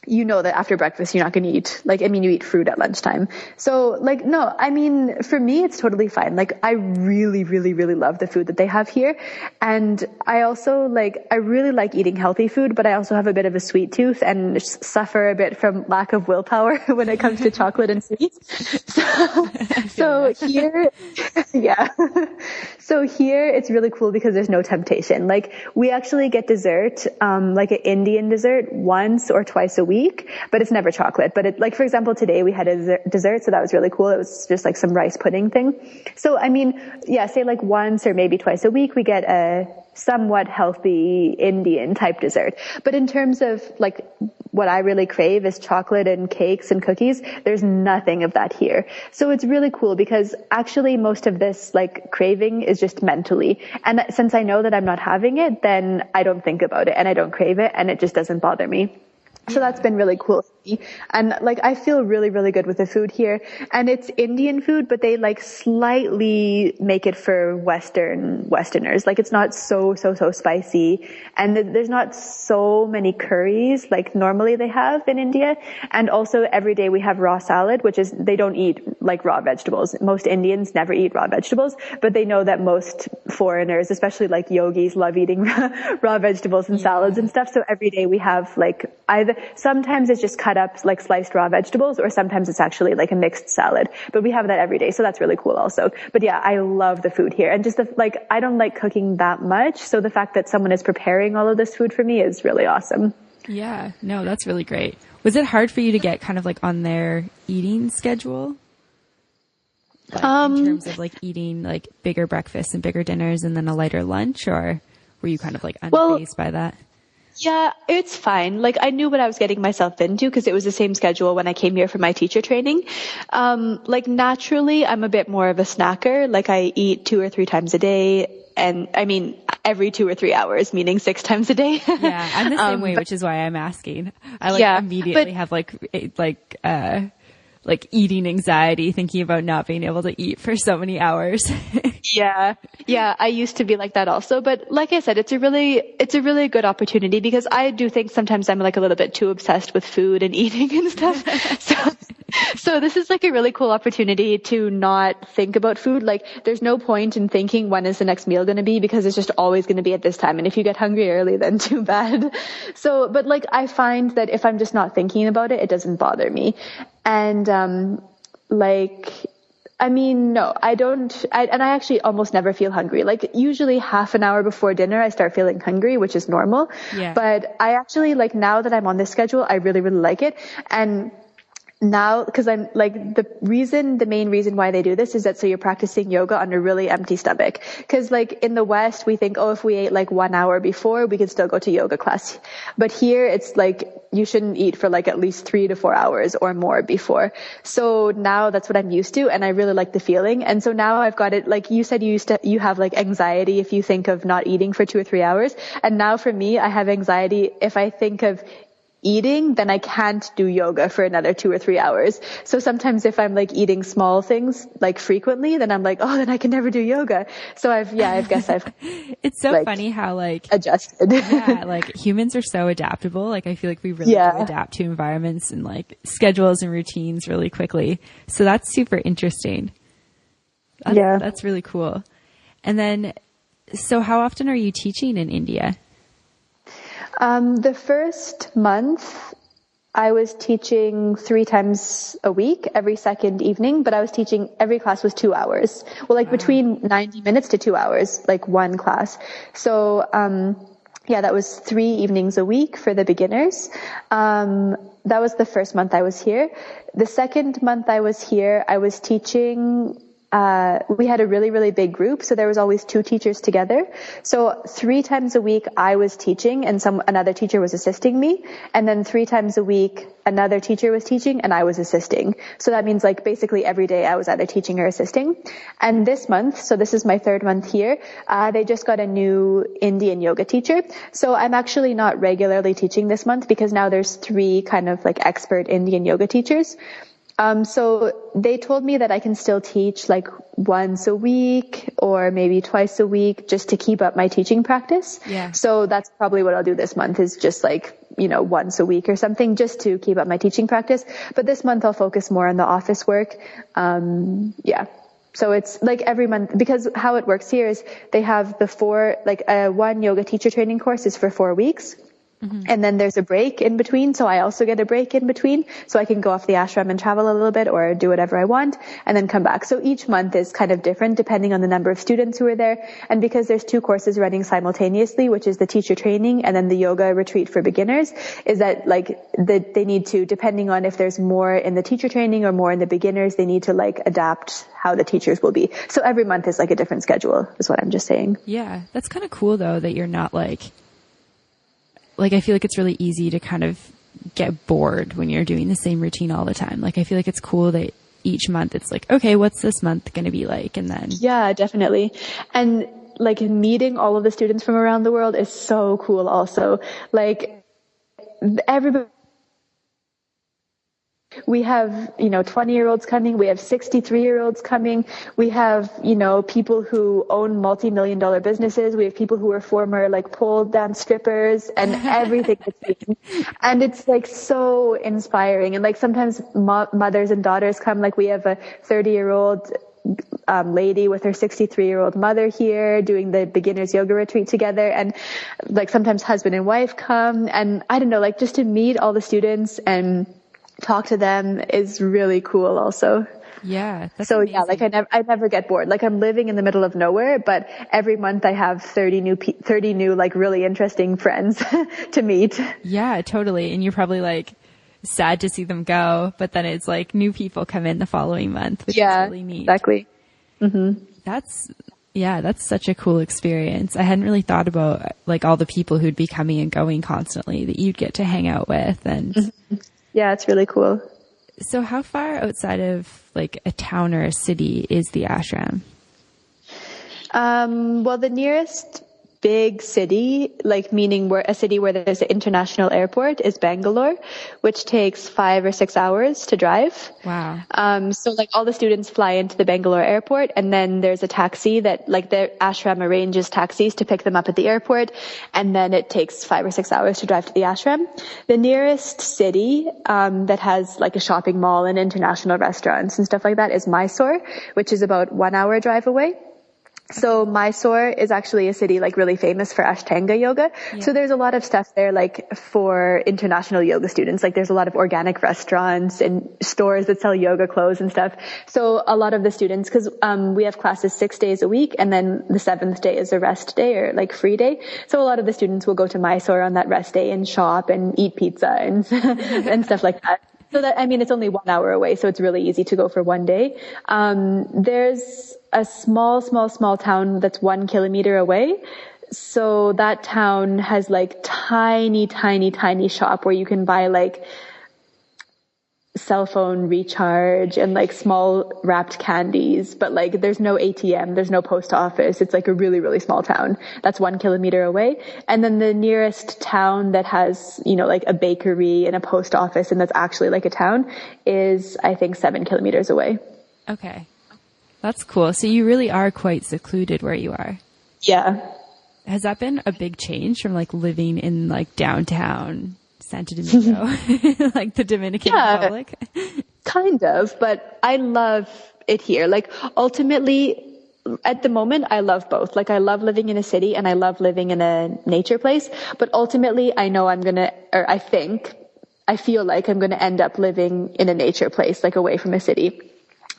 you know that after breakfast you're not going to eat, like, I mean, you eat fruit at lunchtime. So like, no, I mean, for me, it's totally fine. Like, I really, really, really love the food that they have here. And I also I really like eating healthy food, but I also have a bit of a sweet tooth and suffer a bit from lack of willpower when it comes to chocolate and sweets. So here, yeah. So here it's really cool because there's no temptation. Like, we actually get dessert, like an Indian dessert once or twice a week, but it's never chocolate. But it, like, for example, today we had a dessert, so that was really cool. It was just like some rice pudding thing. So, I mean, yeah, say like once or maybe twice a week, we get a somewhat healthy Indian type dessert. But in terms of like what I really crave is chocolate and cakes and cookies, there's nothing of that here. So it's really cool because actually most of this like craving is just mentally. And since I know that I'm not having it, then I don't think about it and I don't crave it and it just doesn't bother me. So that's been really cool for me. And like, I feel really, really good with the food here. And it's Indian food, but they like slightly make it for Westerners. Like, it's not so spicy. And there's not so many curries like normally they have in India. And also every day we have raw salad, which is, they don't eat like raw vegetables. Most Indians never eat raw vegetables, but they know that most foreigners, especially like yogis, love eating raw vegetables and salads and stuff. So every day we have like sometimes it's just cut cut up like sliced raw vegetables, or sometimes it's actually like a mixed salad, but we have that every day. So that's really cool also. But yeah, I love the food here, and just I don't like cooking that much. So the fact that someone is preparing all of this food for me is really awesome. Yeah, no, that's really great. Was it hard for you to get kind of like on their eating schedule? Like, in terms of like eating like bigger breakfasts and bigger dinners and then a lighter lunch, or were you kind of like unfazed by that? Yeah, it's fine. Like I knew what I was getting myself into because it was the same schedule when I came here for my teacher training. Like naturally, I'm a bit more of a snacker. Like I eat 2 or 3 times a day. And I mean, every 2 or 3 hours, meaning 6 times a day. Yeah, I'm the same way, which is why I'm asking. I immediately have like eating anxiety thinking about not being able to eat for so many hours. Yeah. I used to be like that also. But like I said, it's a really good opportunity because I do think sometimes I'm like a little bit too obsessed with food and eating and stuff. So this is like a really cool opportunity to not think about food. Like there's no point in thinking when is the next meal going to be because it's just always going to be at this time. And if you get hungry early, then too bad. So, but like I find that if I'm just not thinking about it, it doesn't bother me. And, I mean, no, I don't. And I actually almost never feel hungry. Like usually half an hour before dinner, I start feeling hungry, which is normal. Yeah. But I actually like now that I'm on this schedule, I really, really like it. And now, because I'm like the main reason why they do this is that so you're practicing yoga on a really empty stomach. Because like in the West, we think, oh, if we ate like 1 hour before, we could still go to yoga class. But here it's like you shouldn't eat for like at least 3 to 4 hours or more before. So now that's what I'm used to, and I really like the feeling. And so now I've got it. Like you said, you have like anxiety if you think of not eating for 2 or 3 hours. And now for me, I have anxiety if I think of eating, then I can't do yoga for another 2 or 3 hours. So sometimes if I'm like eating small things like frequently, then I'm like, oh, then I can never do yoga. So I guess I've it's so like, funny how like adjusted. Yeah, like humans are so adaptable. Like I feel like we really do adapt to environments and like schedules and routines really quickly. So that's super interesting. That's really cool. And then, so how often are you teaching in India? The first month I was teaching 3 times a week, every second evening, but I was teaching, every class was 2 hours. Well, like between 90 minutes to 2 hours, like one class. So, that was 3 evenings a week for the beginners. That was the first month I was here. The second month I was here, I was teaching we had a really, really big group. So there was always 2 teachers together. So 3 times a week I was teaching and another teacher was assisting me. And then 3 times a week, another teacher was teaching and I was assisting. So that means like basically every day I was either teaching or assisting. And this month, so this is my 3rd month here, they just got a new Indian yoga teacher. So I'm actually not regularly teaching this month because now there's 3 kind of like expert Indian yoga teachers. So they told me that I can still teach like once a week or maybe twice a week just to keep up my teaching practice. Yeah. So that's probably what I'll do this month is just like, once a week or something just to keep up my teaching practice. But this month I'll focus more on the office work. So it's like every month, because how it works here is they have one yoga teacher training course is for 4 weeks. Mm-hmm. And then there's a break in between. So I also get a break in between. So I can go off the ashram and travel a little bit or do whatever I want and then come back. So each month is kind of different depending on the number of students who are there. And because there's 2 courses running simultaneously, which is the teacher training and then the yoga retreat for beginners, is that they need to, depending on if there's more in the teacher training or more in the beginners, they need to like adapt how the teachers will be. So every month is like a different schedule is what I'm just saying. Yeah. That's kind of cool though, that you're not like I feel like it's really easy to kind of get bored when you're doing the same routine all the time. Like, I feel like it's cool that each month it's like, okay, what's this month going to be like? And then. Yeah, definitely. And like meeting all of the students from around the world is so cool also. Like everybody. We have, 20-year-olds coming. We have 63-year-olds coming. We have, people who own multi-million-dollar businesses. We have people who are former pole dance strippers and everything between. And it's so inspiring. And sometimes mothers and daughters come. We have a 30-year-old lady with her 63-year-old mother here doing the beginners yoga retreat together. And sometimes husband and wife come. And I don't know, just to meet all the students and talk to them is really cool also. Yeah. That's so amazing. yeah, like I never get bored. Like I'm living in the middle of nowhere, but every month I have 30 new like really interesting friends to meet. Yeah, totally. And you're probably like sad to see them go, but then it's like new people come in the following month, which is really neat. Exactly. Mm-hmm. That's such a cool experience. I hadn't really thought about like all the people who'd be coming and going constantly that you'd get to hang out with. And yeah, it's really cool. So how far outside of like a town or a city is the ashram? Well, the nearest big city, like meaning a city where there's an international airport, is Bangalore, which takes 5 or 6 hours to drive. Wow. So like all the students fly into the Bangalore airport, and then there's a taxi that like the ashram arranges taxis to pick them up at the airport, and then it takes 5 or 6 hours to drive to the ashram. The nearest city that has like a shopping mall and international restaurants and stuff like that is Mysore, which is about 1 hour drive away. So Mysore is actually a city like really famous for Ashtanga yoga. Yeah. So there's a lot of stuff there like for international yoga students. Like there's a lot of organic restaurants and stores that sell yoga clothes and stuff. So a lot of the students, cause we have classes 6 days a week, and then the 7th day is a rest day or like free day. So a lot of the students will go to Mysore on that rest day and shop and eat pizza and and stuff like that. So that, I mean, it's only 1 hour away, so it's really easy to go for one day. There's a small town that's 1 kilometer away. So that town has like tiny shop where you can buy like cell phone recharge and like small wrapped candies, but like there's no ATM, there's no post office. It's like a really small town that's 1 kilometer away. And then the nearest town that has, you know, like a bakery and a post office and that's actually like a town is, I think, 7 kilometers away. Okay. That's cool. So you really are quite secluded where you are. Yeah. Has that been a big change from like living in like downtown Santo Domingo, like the Dominican Republic? Kind of, but I love it here. Like ultimately, at the moment, I love both. Like I love living in a city and I love living in a nature place, but ultimately I know I feel like I'm going to end up living in a nature place, like away from a city.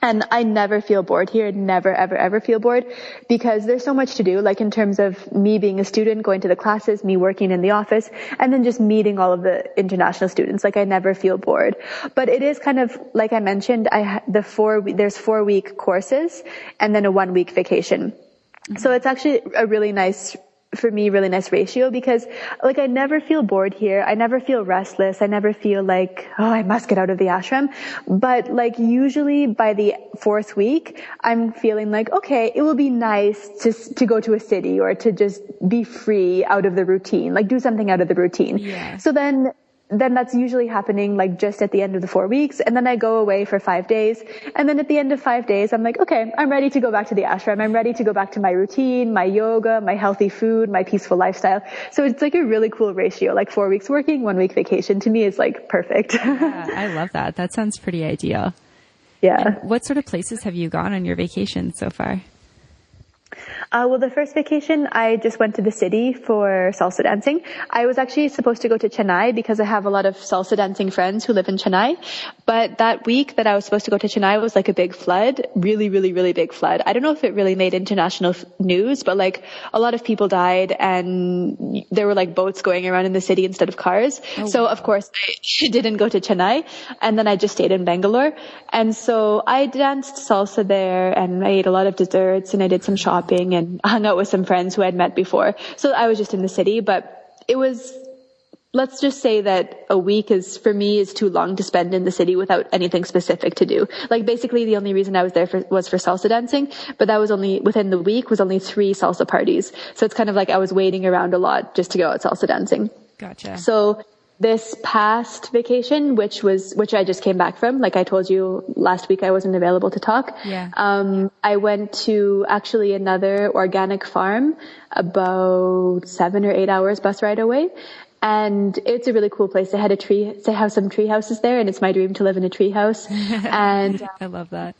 And I never feel bored here, never, ever feel bored because there's so much to do, like in terms of me being a student, going to the classes, me working in the office, and then just meeting all of the international students. Like I never feel bored. But it is kind of, like I mentioned, there's 4-week courses and then a 1-week vacation. Mm-hmm. So it's actually a really nice ratio because like I never feel bored here. I never feel restless. I never feel like, oh, I must get out of the ashram. But like usually by the 4th week, I'm feeling like, okay, it will be nice to go to a city or to just be free out of the routine, like do something out of the routine. Yeah. So then that's usually happening like just at the end of the 4 weeks. And then I go away for 5 days. And then at the end of 5 days, I'm like, okay, I'm ready to go back to the ashram. I'm ready to go back to my routine, my yoga, my healthy food, my peaceful lifestyle. So it's like a really cool ratio, like 4 weeks working, 1 week vacation to me is like perfect. Yeah, I love that. That sounds pretty ideal. Yeah. And what sort of places have you gone on your vacation so far? Well, the first vacation, I just went to the city for salsa dancing. I was actually supposed to go to Chennai because I have a lot of salsa dancing friends who live in Chennai. But that week that I was supposed to go to Chennai was like a big flood, really big flood. I don't know if it really made international news, but like a lot of people died and there were like boats going around in the city instead of cars. Oh, so wow. Of course I didn't go to Chennai and then I just stayed in Bangalore. And so I danced salsa there and I ate a lot of desserts and I did some shopping and hung out with some friends who I'd met before. So I was just in the city, but it was, let's just say that a week for me is too long to spend in the city without anything specific to do. Like basically the only reason I was there was for salsa dancing, but that was only within the week was only 3 salsa parties. So it's kind of like I was waiting around a lot just to go out salsa dancing. Gotcha. So this past vacation, which I just came back from, like I told you last week, I wasn't available to talk. Yeah. I went to actually another organic farm about 7 or 8 hours bus ride away. And it's a really cool place. They have some tree houses there and it's my dream to live in a tree house. And I love that.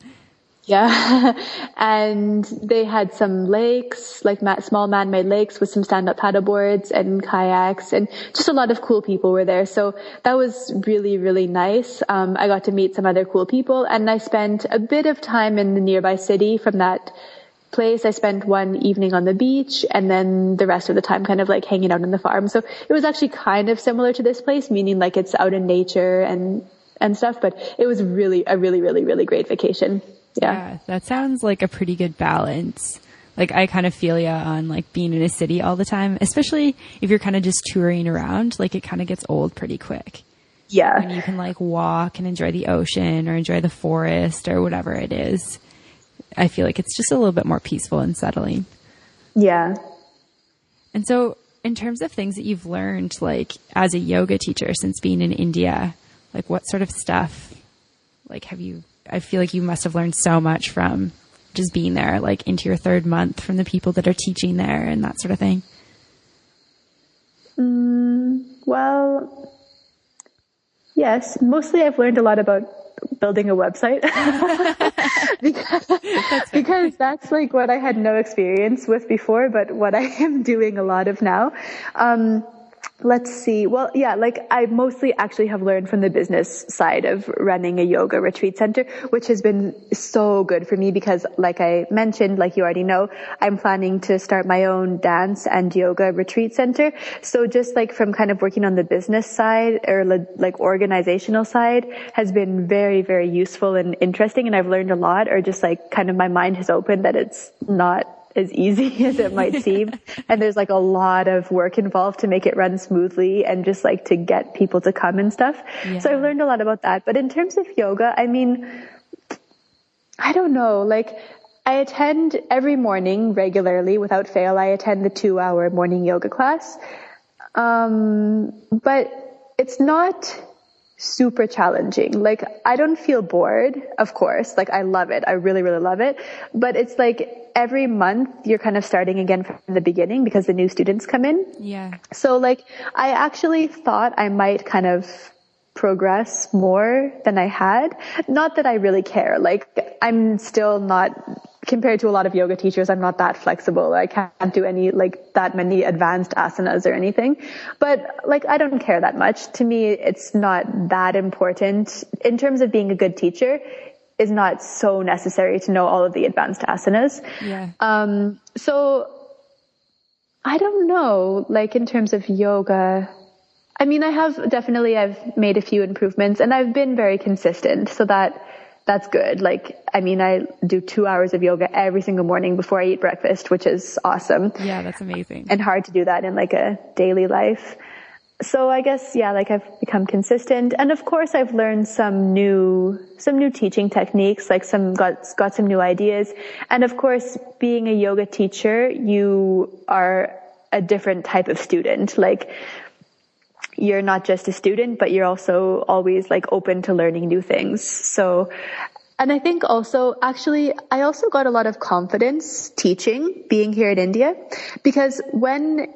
Yeah. And they had some lakes, like small man-made lakes with some stand-up paddleboards and kayaks, and just a lot of cool people were there. So that was really, really nice. I got to meet some other cool people, and I spent a bit of time in the nearby city from that place. I spent one evening on the beach, and then the rest of the time kind of like hanging out on the farm. So it was actually kind of similar to this place, meaning like it's out in nature and stuff, but it was really a really, really, really great vacation. Yeah, that sounds like a pretty good balance. Like I kind of feel ya on like being in a city all the time, especially if you're kind of just touring around, like it kind of gets old pretty quick. Yeah. When you can like walk and enjoy the ocean or enjoy the forest or whatever it is. I feel like it's just a little bit more peaceful and settling. Yeah. And so in terms of things that you've learned, like as a yoga teacher since being in India, like what sort of stuff, like I feel like you must have learned so much from just being there, like into your third month, from the people that are teaching there and that sort of thing. Well, yes, mostly I've learned a lot about building a website because that's like what I had no experience with before, but what I am doing a lot of now. Let's see. Well, yeah, like I mostly actually have learned from the business side of running a yoga retreat center, which has been so good for me because like I mentioned, like you already know, I'm planning to start my own dance and yoga retreat center. So just like from kind of working on the business side or like organizational side has been very, very useful and interesting. And I've learned a lot, or just like kind of my mind has opened that it's not as easy as it might seem. And there's like a lot of work involved to make it run smoothly and just like to get people to come and stuff. Yeah. So I've learned a lot about that. But in terms of yoga, I mean, I don't know, like I attend every morning regularly without fail. I attend the 2-hour morning yoga class. But it's not super challenging. Like I don't feel bored, of course. Like I love it. I really, really love it. But it's like every month you're kind of starting again from the beginning because the new students come in. Yeah. So like I actually thought I might kind of progress more than I had. Not that I really care. Like I'm still not, compared to a lot of yoga teachers, I'm not that flexible. I can't do any like that many advanced asanas or anything. But like I don't care that much. To me, it's not that important. In terms of being a good teacher, is not so necessary to know all of the advanced asanas. Yeah. So I don't know, like in terms of yoga, I mean, I've made a few improvements and I've been very consistent. So that's good. Like, I mean, I do 2 hours of yoga every single morning before I eat breakfast, which is awesome. Yeah, that's amazing. And hard to do that in like a daily life. So I guess, yeah, like I've become consistent. And of course I've learned some new teaching techniques, like got some new ideas. And of course, being a yoga teacher, you are a different type of student. Like you're not just a student, but you're also always like open to learning new things. So, and I think also, actually, I also got a lot of confidence teaching, being here in India, because when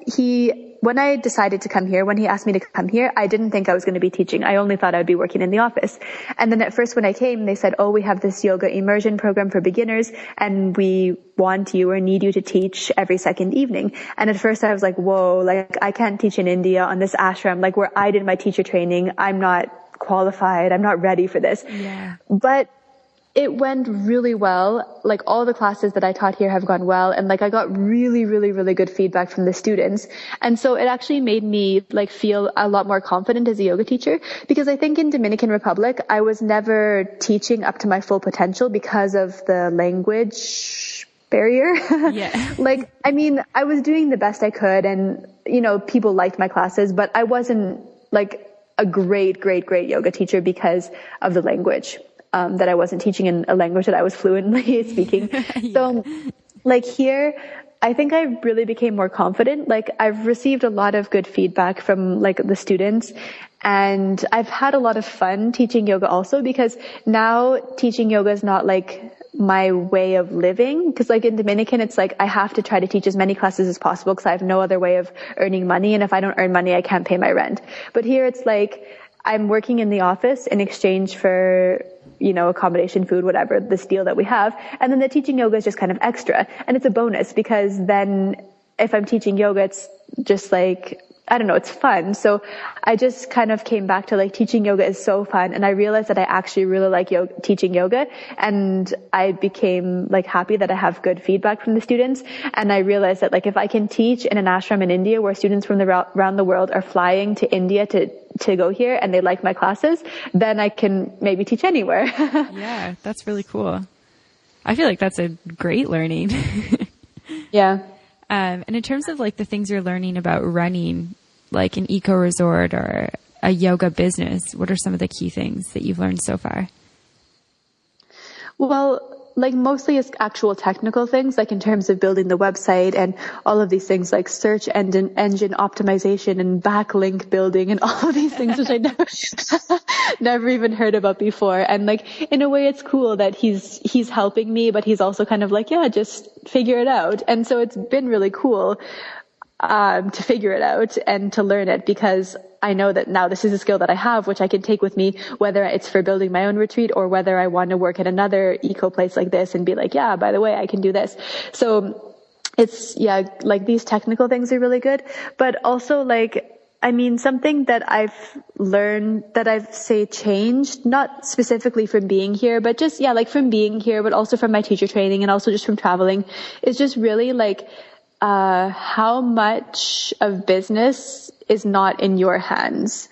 I decided to come here, when he asked me to come here, I didn't think I was going to be teaching. I only thought I would be working in the office. And then at first when I came, they said, oh, we have this yoga immersion program for beginners and we want you or need you to teach every second evening. And at first I was like, whoa, like I can't teach in India on this ashram, like where I did my teacher training. I'm not qualified. I'm not ready for this. Yeah. But it went really well. Like all the classes that I taught here have gone well. And like I got really, really, really good feedback from the students. And so it actually made me like feel a lot more confident as a yoga teacher, because I think in Dominican Republic, I was never teaching up to my full potential because of the language barrier. Yeah. Like, I mean, I was doing the best I could and, you know, people liked my classes, but I wasn't like a great, great, great yoga teacher because of the language. That I wasn't teaching in a language that I was fluently speaking. Yeah. So like here, I think I really became more confident. Like I've received a lot of good feedback from like the students, and I've had a lot of fun teaching yoga also, because now teaching yoga is not like my way of living. Because like in Dominican, it's like I have to try to teach as many classes as possible because I have no other way of earning money. And if I don't earn money, I can't pay my rent. But here it's like I'm working in the office in exchange for accommodation, food, whatever, this deal that we have. And then the teaching yoga is just kind of extra. And it's a bonus because then if I'm teaching yoga, it's just like, I don't know, it's fun. So I just kind of came back to like teaching yoga is so fun. And I realized that I actually really like teaching yoga. And I became like happy that I have good feedback from the students. And I realized that like if I can teach in an ashram in India where students from around the world are flying to India to go here and they like my classes, then I can maybe teach anywhere. Yeah, that's really cool. I feel like that's a great learning. Yeah. And in terms of like the things you're learning about running, like an eco resort or a yoga business, what are some of the key things that you've learned so far? Well, like mostly it's actual technical things, like in terms of building the website and all of these things like search engine optimization and backlink building and all of these things, which I never even heard about before. And like, in a way it's cool that he's helping me, but he's also kind of like, yeah, just figure it out. And so it's been really cool to figure it out and to learn it, because I know that now this is a skill that I have, which I can take with me, whether it's for building my own retreat or whether I want to work at another eco place like this and be like, yeah, by the way, I can do this. So it's, yeah, like these technical things are really good, but also like, I mean, something that I've learned that I've changed, not specifically from being here, but just, yeah, like from being here, but also from my teacher training and also just from traveling, is just really like, how much of business is not in your hands.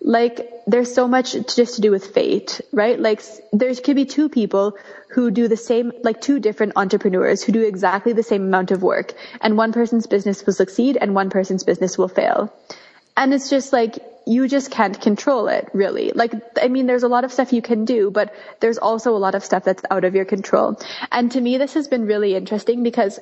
Like there's so much just to do with fate, right? Like there could be two people who do the same, like two different entrepreneurs who do exactly the same amount of work, and one person's business will succeed and one person's business will fail. And it's just like, you just can't control it, really. Like, I mean, there's a lot of stuff you can do, but there's also a lot of stuff that's out of your control. And to me, this has been really interesting because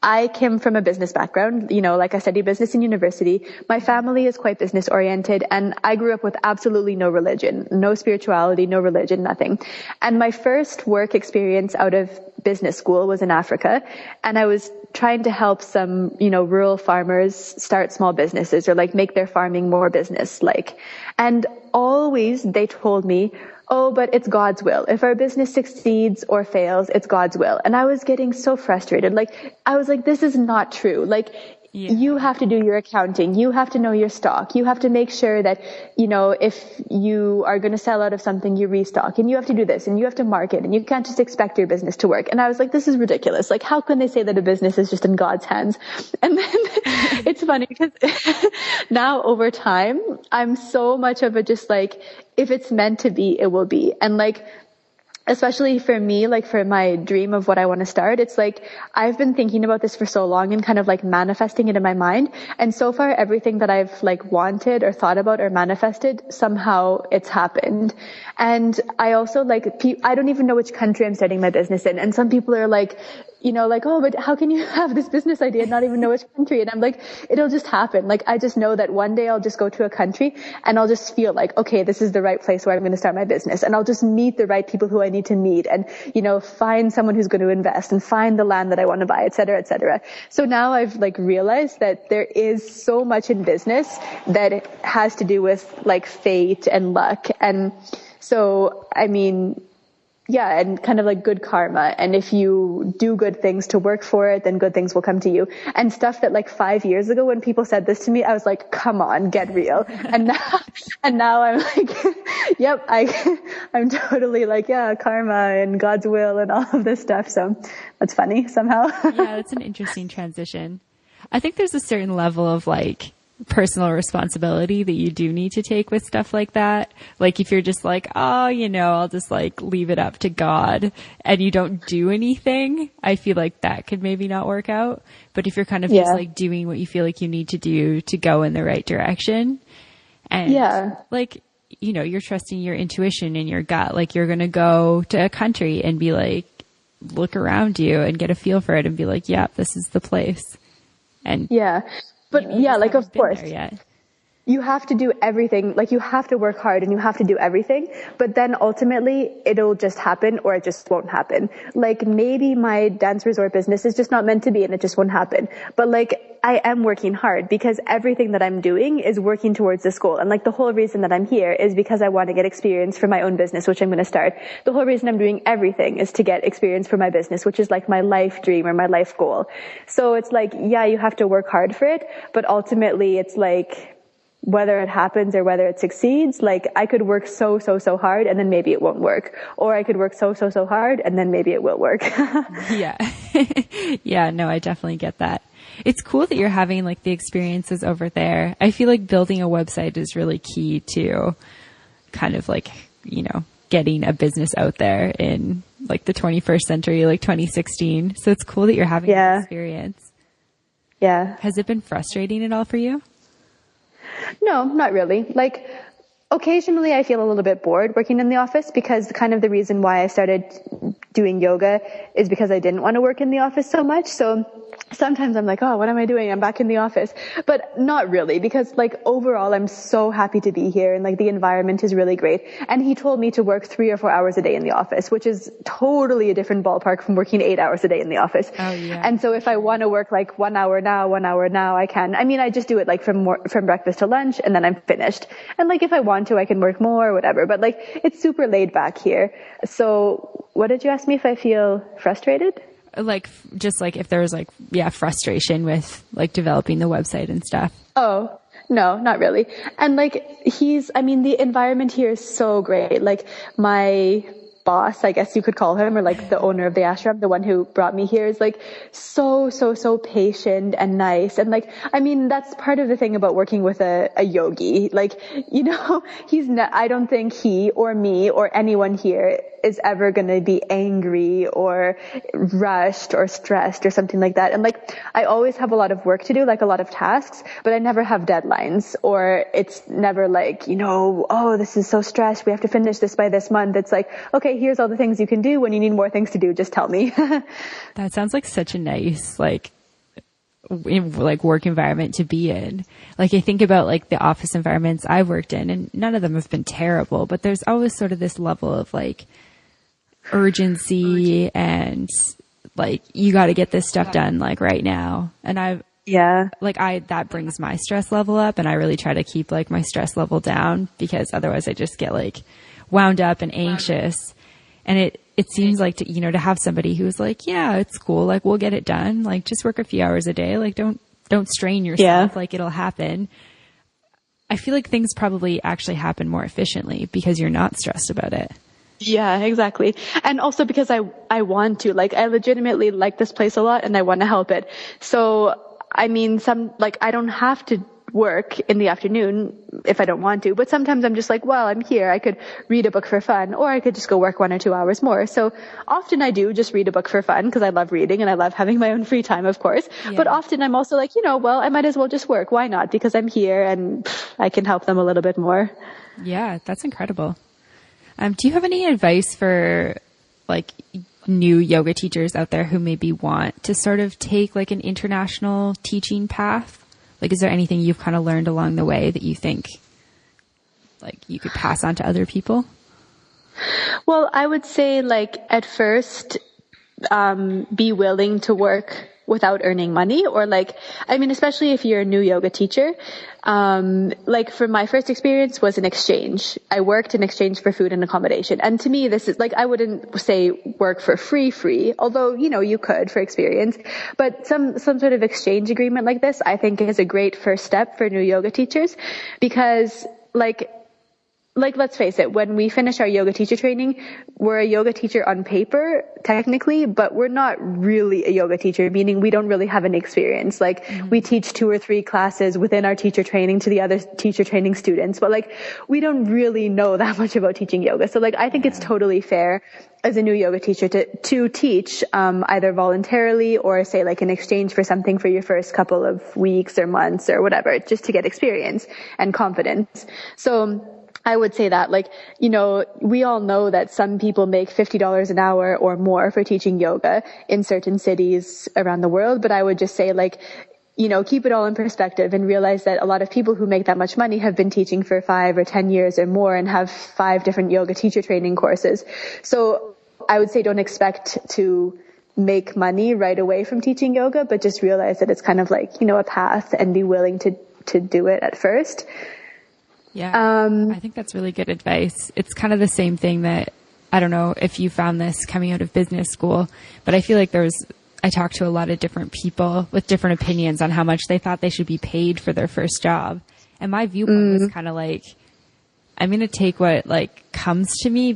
I came from a business background, like I studied business in university. My family is quite business oriented, and I grew up with absolutely no religion, no spirituality, no religion, nothing. And my first work experience out of business school was in Africa, and I was trying to help some, rural farmers start small businesses or like make their farming more business-like. And always they told me, oh, but it's God's will. If our business succeeds or fails, it's God's will. And I was getting so frustrated. Like, I was like, this is not true. Like, yeah. You have to do your accounting. You have to know your stock. You have to make sure that, if you are going to sell out of something, you restock, and you have to do this, and you have to market, and you can't just expect your business to work. And I was like, this is ridiculous. Like, how can they say that a business is just in God's hands? And then it's funny because now over time, I'm so much of a just like, if it's meant to be, it will be. And like, especially for me, like for my dream of what I want to start, it's like I've been thinking about this for so long and kind of like manifesting it in my mind. And so far, everything that I've like wanted or thought about or manifested, somehow it's happened. And I also like, I don't even know which country I'm starting my business in. And some people are like, like, oh, but how can you have this business idea and not even know which country? And I'm like, it'll just happen. Like, I just know that one day I'll just go to a country and I'll just feel like, okay, this is the right place where I'm going to start my business. And I'll just meet the right people who I need to meet and, find someone who's going to invest and find the land that I want to buy, et cetera, et cetera. So now I've like realized that there is so much in business that has to do with like fate and luck. And so, I mean, yeah, and kind of like good karma. And if you do good things to work for it, then good things will come to you. And stuff that like 5 years ago when people said this to me, I was like, come on, get real. And now I'm like, yep, I'm totally like, yeah, karma and God's will and all of this stuff. So that's funny somehow. Yeah, that's an interesting transition. I think there's a certain level of like personal responsibility that you do need to take with stuff like that. Like if you're just like, oh, I'll just like leave it up to God and you don't do anything, I feel like that could maybe not work out. But if you're kind of just like doing what you feel like you need to do to go in the right direction and like, you're trusting your intuition and your gut, like you're going to go to a country and be like, look around you and get a feel for it and be like, yeah, this is the place. And but like, of course. you have to do everything. Like, you have to work hard and you have to do everything, but then ultimately it'll just happen, or it just won't happen. Like, maybe my dance resort business is just not meant to be and it just won't happen. But like, I am working hard because everything that I'm doing is working towards this goal. And like, the whole reason that I'm here is because I want to get experience for my own business, which I'm going to start. The whole reason I'm doing everything is to get experience for my business, which is like my life dream or my life goal. So it's like, yeah, you have to work hard for it, but ultimately it's like, whether it happens or whether it succeeds, like, I could work so hard and then maybe it won't work. Or I could work so hard and then maybe it will work. Yeah. Yeah, no, I definitely get that. It's cool that you're having like the experiences over there. I feel like building a website is really key to kind of like, you know, getting a business out there in like the 21st century, like 2016. So it's cool that you're having that experience. Yeah. Has it been frustrating at all for you? No, not really. Like, occasionally I feel a little bit bored working in the office, because kind of the reason why I started doing yoga is because I didn't want to work in the office so much. So sometimes I'm like, oh, what am I doing? I'm back in the office. But not really, because like, overall, I'm so happy to be here and like, the environment is really great. And he told me to work 3 or 4 hours a day in the office, which is totally a different ballpark from working 8 hours a day in the office. Oh, yeah. And so if I want to work like 1 hour now, I can. I mean, I just do it like from breakfast to lunch and then I'm finished. And like, if I want to, I can work more or whatever, but like, it's super laid back here. So what did you ask me, if I feel frustrated? Like, just like if there was like, frustration with like developing the website and stuff. Oh, no, not really. And like, the environment here is so great. Like, my boss, I guess you could call him, or like the owner of the ashram, the one who brought me here, is like so patient and nice. And like, that's part of the thing about working with a yogi. Like, you know, I don't think he or me or anyone here is ever going to be angry or rushed or stressed or something like that. And like, I always have a lot of work to do, like a lot of tasks, but I never have deadlines, or it's never like, you know, oh, this is so stressed, we have to finish this by this month. It's like, okay, here's all the things you can do. When you need more things to do, just tell me. That sounds like such a nice, like work environment to be in. Like, I think about like the office environments I've worked in, and none of them have been terrible, but there's always sort of this level of like urgency and like, you got to get this stuff done like right now. And that brings my stress level up, and I really try to keep like my stress level down, because otherwise I just get like wound up and anxious. And it seems like to have somebody who's like, yeah, it's cool, like we'll get it done, like just work a few hours a day, like don't strain yourself, like it'll happen. I feel like things probably actually happen more efficiently because you're not stressed about it. Yeah, exactly. And also because I want to, like, I legitimately like this place a lot and I want to help it. So, I don't have to work in the afternoon if I don't want to, but sometimes I'm just like, well, I'm here, I could read a book for fun, or I could just go work 1 or 2 hours more. So often I do just read a book for fun, because I love reading and I love having my own free time, of course. Yeah. But often I'm also like, well, I might as well just work. Why not? Because I'm here and I can help them a little bit more. Yeah, that's incredible. Do you have any advice for like new yoga teachers out there who maybe want to sort of take like an international teaching path? Like, is there anything you've kind of learned along the way that you think like you could pass on to other people? Well, I would say like at first, be willing to work without earning money, or like, especially if you're a new yoga teacher. Like for my first experience was an exchange. I worked in exchange for food and accommodation. And to me, this is like, I wouldn't say work for free, although, you could for experience, but some sort of exchange agreement like this, I think is a great first step for new yoga teachers, because like, let's face it, when we finish our yoga teacher training, we're a yoga teacher on paper, technically, but we're not really a yoga teacher, meaning we don't really have any experience. Like, we teach 2 or 3 classes within our teacher training to the other teacher training students, but like, we don't really know that much about teaching yoga. So like, I think it's totally fair as a new yoga teacher to teach, either voluntarily or say like in exchange for something for your first couple of weeks or months or whatever, just to get experience and confidence. So I would say that, like, we all know that some people make $50 an hour or more for teaching yoga in certain cities around the world. But I would just say, like, keep it all in perspective and realize that a lot of people who make that much money have been teaching for 5 or 10 years or more and have 5 different yoga teacher training courses. So I would say don't expect to make money right away from teaching yoga, but just realize that it's kind of like, a path, and be willing to do it at first. Yeah. I think that's really good advice. It's kind of the same thing that, I don't know if you found this coming out of business school, but I feel like I talked to a lot of different people with different opinions on how much they thought they should be paid for their first job. And my viewpoint was kind of like, I'm going to take what comes to me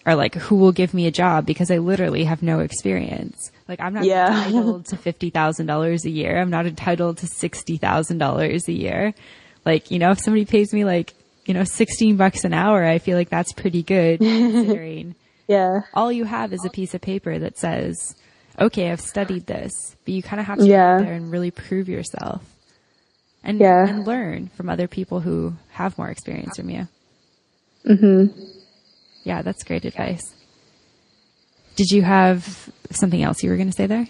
or who will give me a job, because I literally have no experience. I'm not entitled to $50,000 a year. I'm not entitled to $60,000 a year. If somebody pays me $16 an hour, I feel like that's pretty good considering all you have is a piece of paper that says, okay, I've studied this, but you kind of have to go out there and really prove yourself and learn from other people who have more experience from you. Mm-hmm. Yeah, that's great advice. Did you have something else you were going to say there?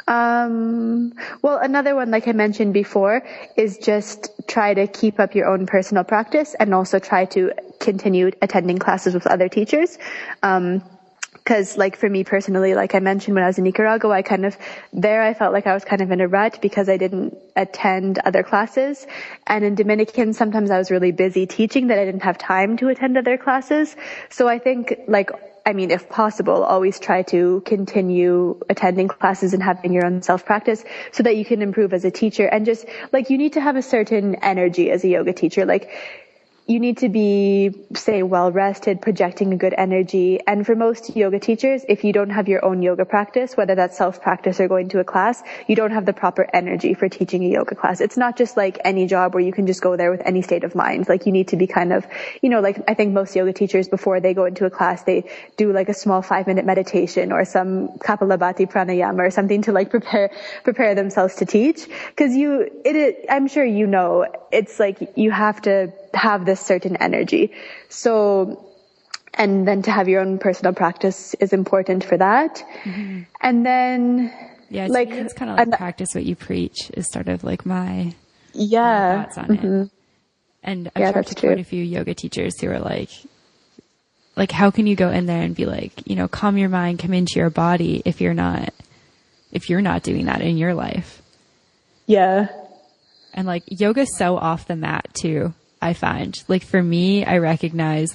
Well, another one, like I mentioned before, is just try to keep up your own personal practice, and also try to continue attending classes with other teachers. Cause for me personally, like I mentioned, when I was in Nicaragua, I felt like I was kind of in a rut because I didn't attend other classes. And in Dominican, sometimes I was really busy teaching that I didn't have time to attend other classes. So I think if possible, always try to continue attending classes and having your own self-practice so that you can improve as a teacher. And just you need to have a certain energy as a yoga teacher. You need to be, say, well-rested, projecting a good energy. And for most yoga teachers, if you don't have your own yoga practice, whether that's self-practice or going to a class, you don't have the proper energy for teaching a yoga class. It's not just like any job where you can just go there with any state of mind. You need to be kind of, I think most yoga teachers, before they go into a class, they do a small 5-minute meditation or some Kapalabhati pranayama or something to prepare themselves to teach. Cause I'm sure it's you have to have this certain energy. So, and then to have your own personal practice is important for that. Mm-hmm. And then, it's kind of practice what you preach is sort of my thoughts on it. And I've talked to quite a few yoga teachers who are like, how can you go in there and be calm your mind, come into your body if you're not doing that in your life? Yeah. And yoga's so off the mat too. I find for me, I recognize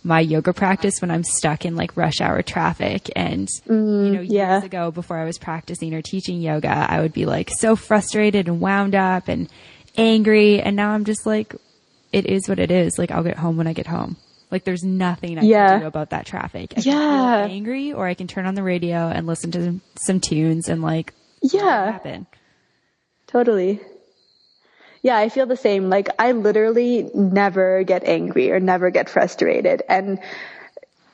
my yoga practice when I'm stuck in rush hour traffic. And, years ago before I was practicing or teaching yoga, I would be so frustrated and wound up and angry. And now I'm just it is what it is. I'll get home when I get home. There's nothing I can do about that traffic. I can feel angry, or I can turn on the radio and listen to some tunes and let it happen. Totally. Yeah, I feel the same. I literally never get angry or never get frustrated. And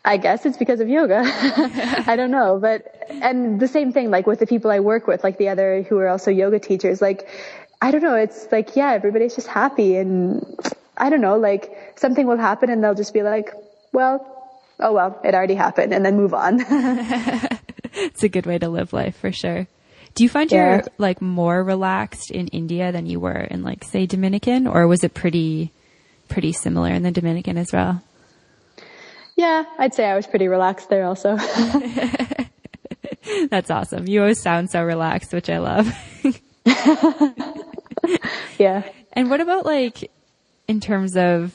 I guess it's because of yoga. I don't know. And the same thing, with the people I work with, the other who are also yoga teachers, I don't know. It's everybody's just happy. And I don't know, something will happen and they'll just be well, it already happened, and then move on. It's a good way to live life for sure. Do you find you're more relaxed in India than you were in say Dominican, or was it pretty similar in the Dominican as well? Yeah, I'd say I was pretty relaxed there also. That's awesome. You always sound so relaxed, which I love. Yeah. And what about in terms of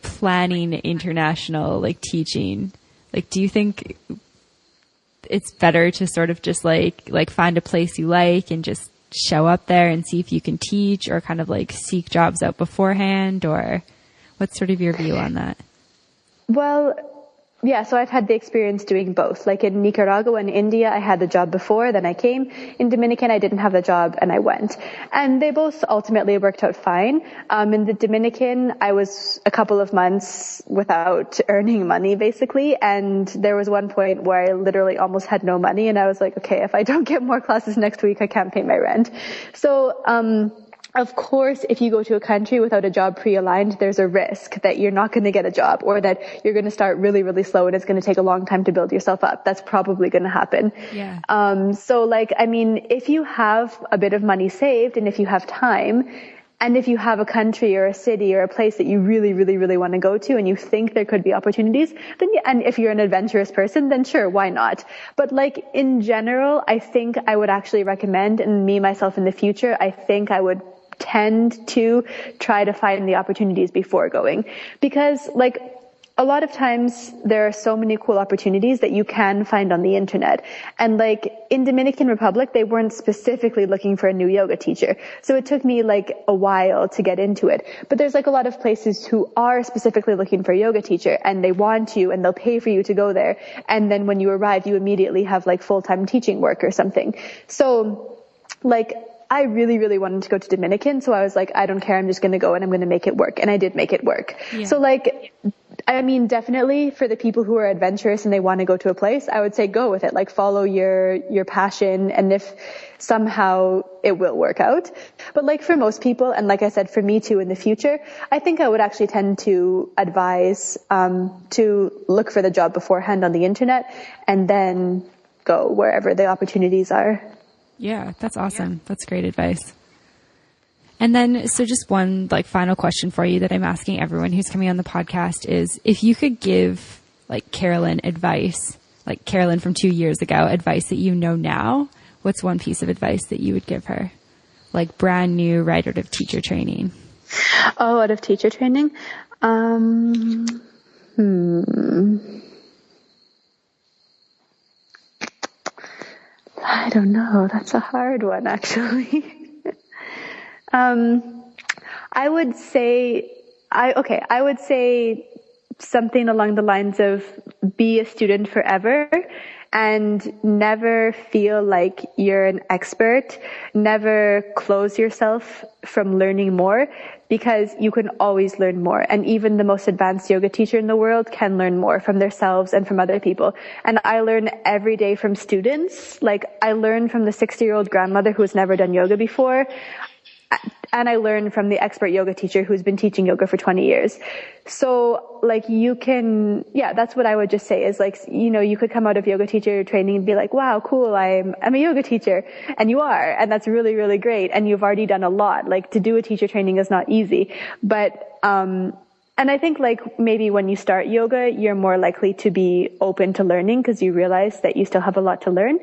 planning international teaching? Do you think it's better to sort of just find a place you and just show up there and see if you can teach, or kind of seek jobs out beforehand, or what's sort of your view on that? Well, yeah, so I've had the experience doing both. In Nicaragua and India, I had the job before, then I came. In Dominican, I didn't have the job and I went. And they both ultimately worked out fine. In the Dominican, I was a couple of months without earning money, basically. And there was one point where I literally almost had no money. And I was okay, if I don't get more classes next week, I can't pay my rent. So, of course, if you go to a country without a job pre-aligned, there's a risk that you're not going to get a job, or that you're going to start really, really slow and it's going to take a long time to build yourself up. That's probably going to happen. Yeah. So like, I mean, if you have a bit of money saved and if you have time, and if you have a country or a city or a place that you really, really, really want to go to and you think there could be opportunities, then and if you're an adventurous person, then sure, why not? But like in general, I think I would actually recommend, and me, myself in the future, I think I would tend to try to find the opportunities before going, because like a lot of times there are so many cool opportunities that you can find on the internet. And like in Dominican Republic, they weren't specifically looking for a new yoga teacher. So it took me like a while to get into it. But there's like a lot of places who are specifically looking for a yoga teacher, and they want you and they'll pay for you to go there. And then when you arrive, you immediately have like full-time teaching work or something. So like, I really, really wanted to go to Dominican. So I was like, I don't care. I'm just going to go and I'm going to make it work. And I did make it work. Yeah. So like, I mean, definitely for the people who are adventurous and they want to go to a place, I would say go with it. Like follow your passion. And if somehow it will work out. But like for most people, and like I said, for me too in the future, I think I would actually tend to advise, to look for the job beforehand on the internet and then go wherever the opportunities are. Yeah, that's awesome. That's great advice. And then, so just one like final question for you that I'm asking everyone who's coming on the podcast is, if you could give like Carolyn advice, like Carolyn from 2 years ago, advice that you know now, what's one piece of advice that you would give her? Like brand new, right out of teacher training. Oh, out of teacher training? I don't know. That's a hard one, actually. I would say something along the lines of be a student forever and never feel like you're an expert. Never close yourself from learning more, because you can always learn more. And even the most advanced yoga teacher in the world can learn more from themselves and from other people. And I learn every day from students. Like I learn from the 60-year-old grandmother who's never done yoga before. And I learned from the expert yoga teacher who's been teaching yoga for 20 years. So like you can, that's what I would just say is like, you know, you could come out of yoga teacher training and be like, wow, cool. I'm a yoga teacher, and you are. And that's really, really great. And you've already done a lot. Like to do a teacher training is not easy, but, and I think like maybe when you start yoga, you're more likely to be open to learning because you realize that you still have a lot to learn.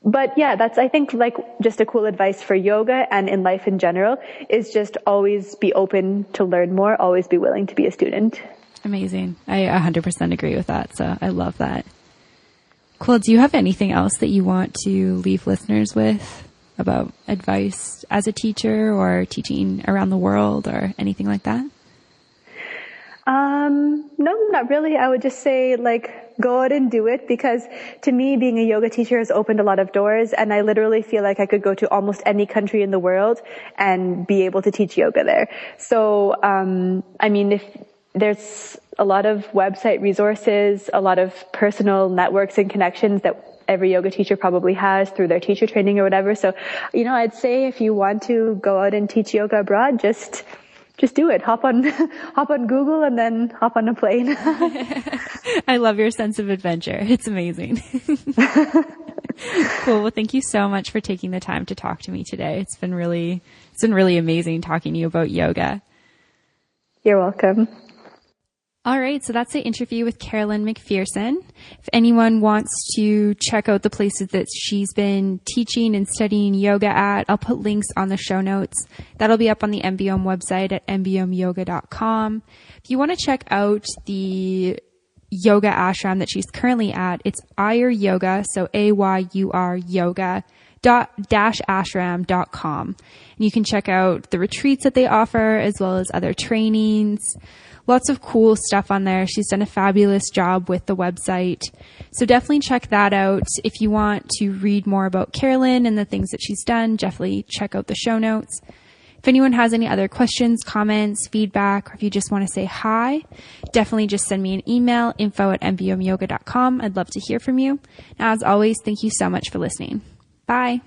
But yeah, that's, I think, like just a cool advice for yoga and in life in general is just always be open to learn more, always be willing to be a student. Amazing. I 100% agree with that. So I love that. Cool. Do you have anything else that you want to leave listeners with about advice as a teacher or teaching around the world or anything like that? No, not really. I would just say like go out and do it, because to me being a yoga teacher has opened a lot of doors, and I literally feel like I could go to almost any country in the world and be able to teach yoga there. So, I mean, if there's a lot of website resources, a lot of personal networks and connections that every yoga teacher probably has through their teacher training or whatever. So, you know, I'd say if you want to go out and teach yoga abroad, just do it. Hop on Google and then hop on a plane. I love your sense of adventure. It's amazing. Cool. Well, thank you so much for taking the time to talk to me today. It's been really amazing talking to you about yoga. You're welcome. All right. So that's the interview with Carolyn McPherson. If anyone wants to check out the places that she's been teaching and studying yoga at, I'll put links on the show notes. That'll be up on the MBOM website at mbomyoga.com. If you want to check out the yoga ashram that she's currently at, it's Ayur Yoga. So AYUR yoga ashram.com. And you can check out the retreats that they offer as well as other trainings. Lots of cool stuff on there. She's done a fabulous job with the website. So definitely check that out. If you want to read more about Carolyn and the things that she's done, definitely check out the show notes. If anyone has any other questions, comments, feedback, or if you just want to say hi, definitely just send me an email, info@mbomyoga.com. I'd love to hear from you. Now, as always, thank you so much for listening. Bye.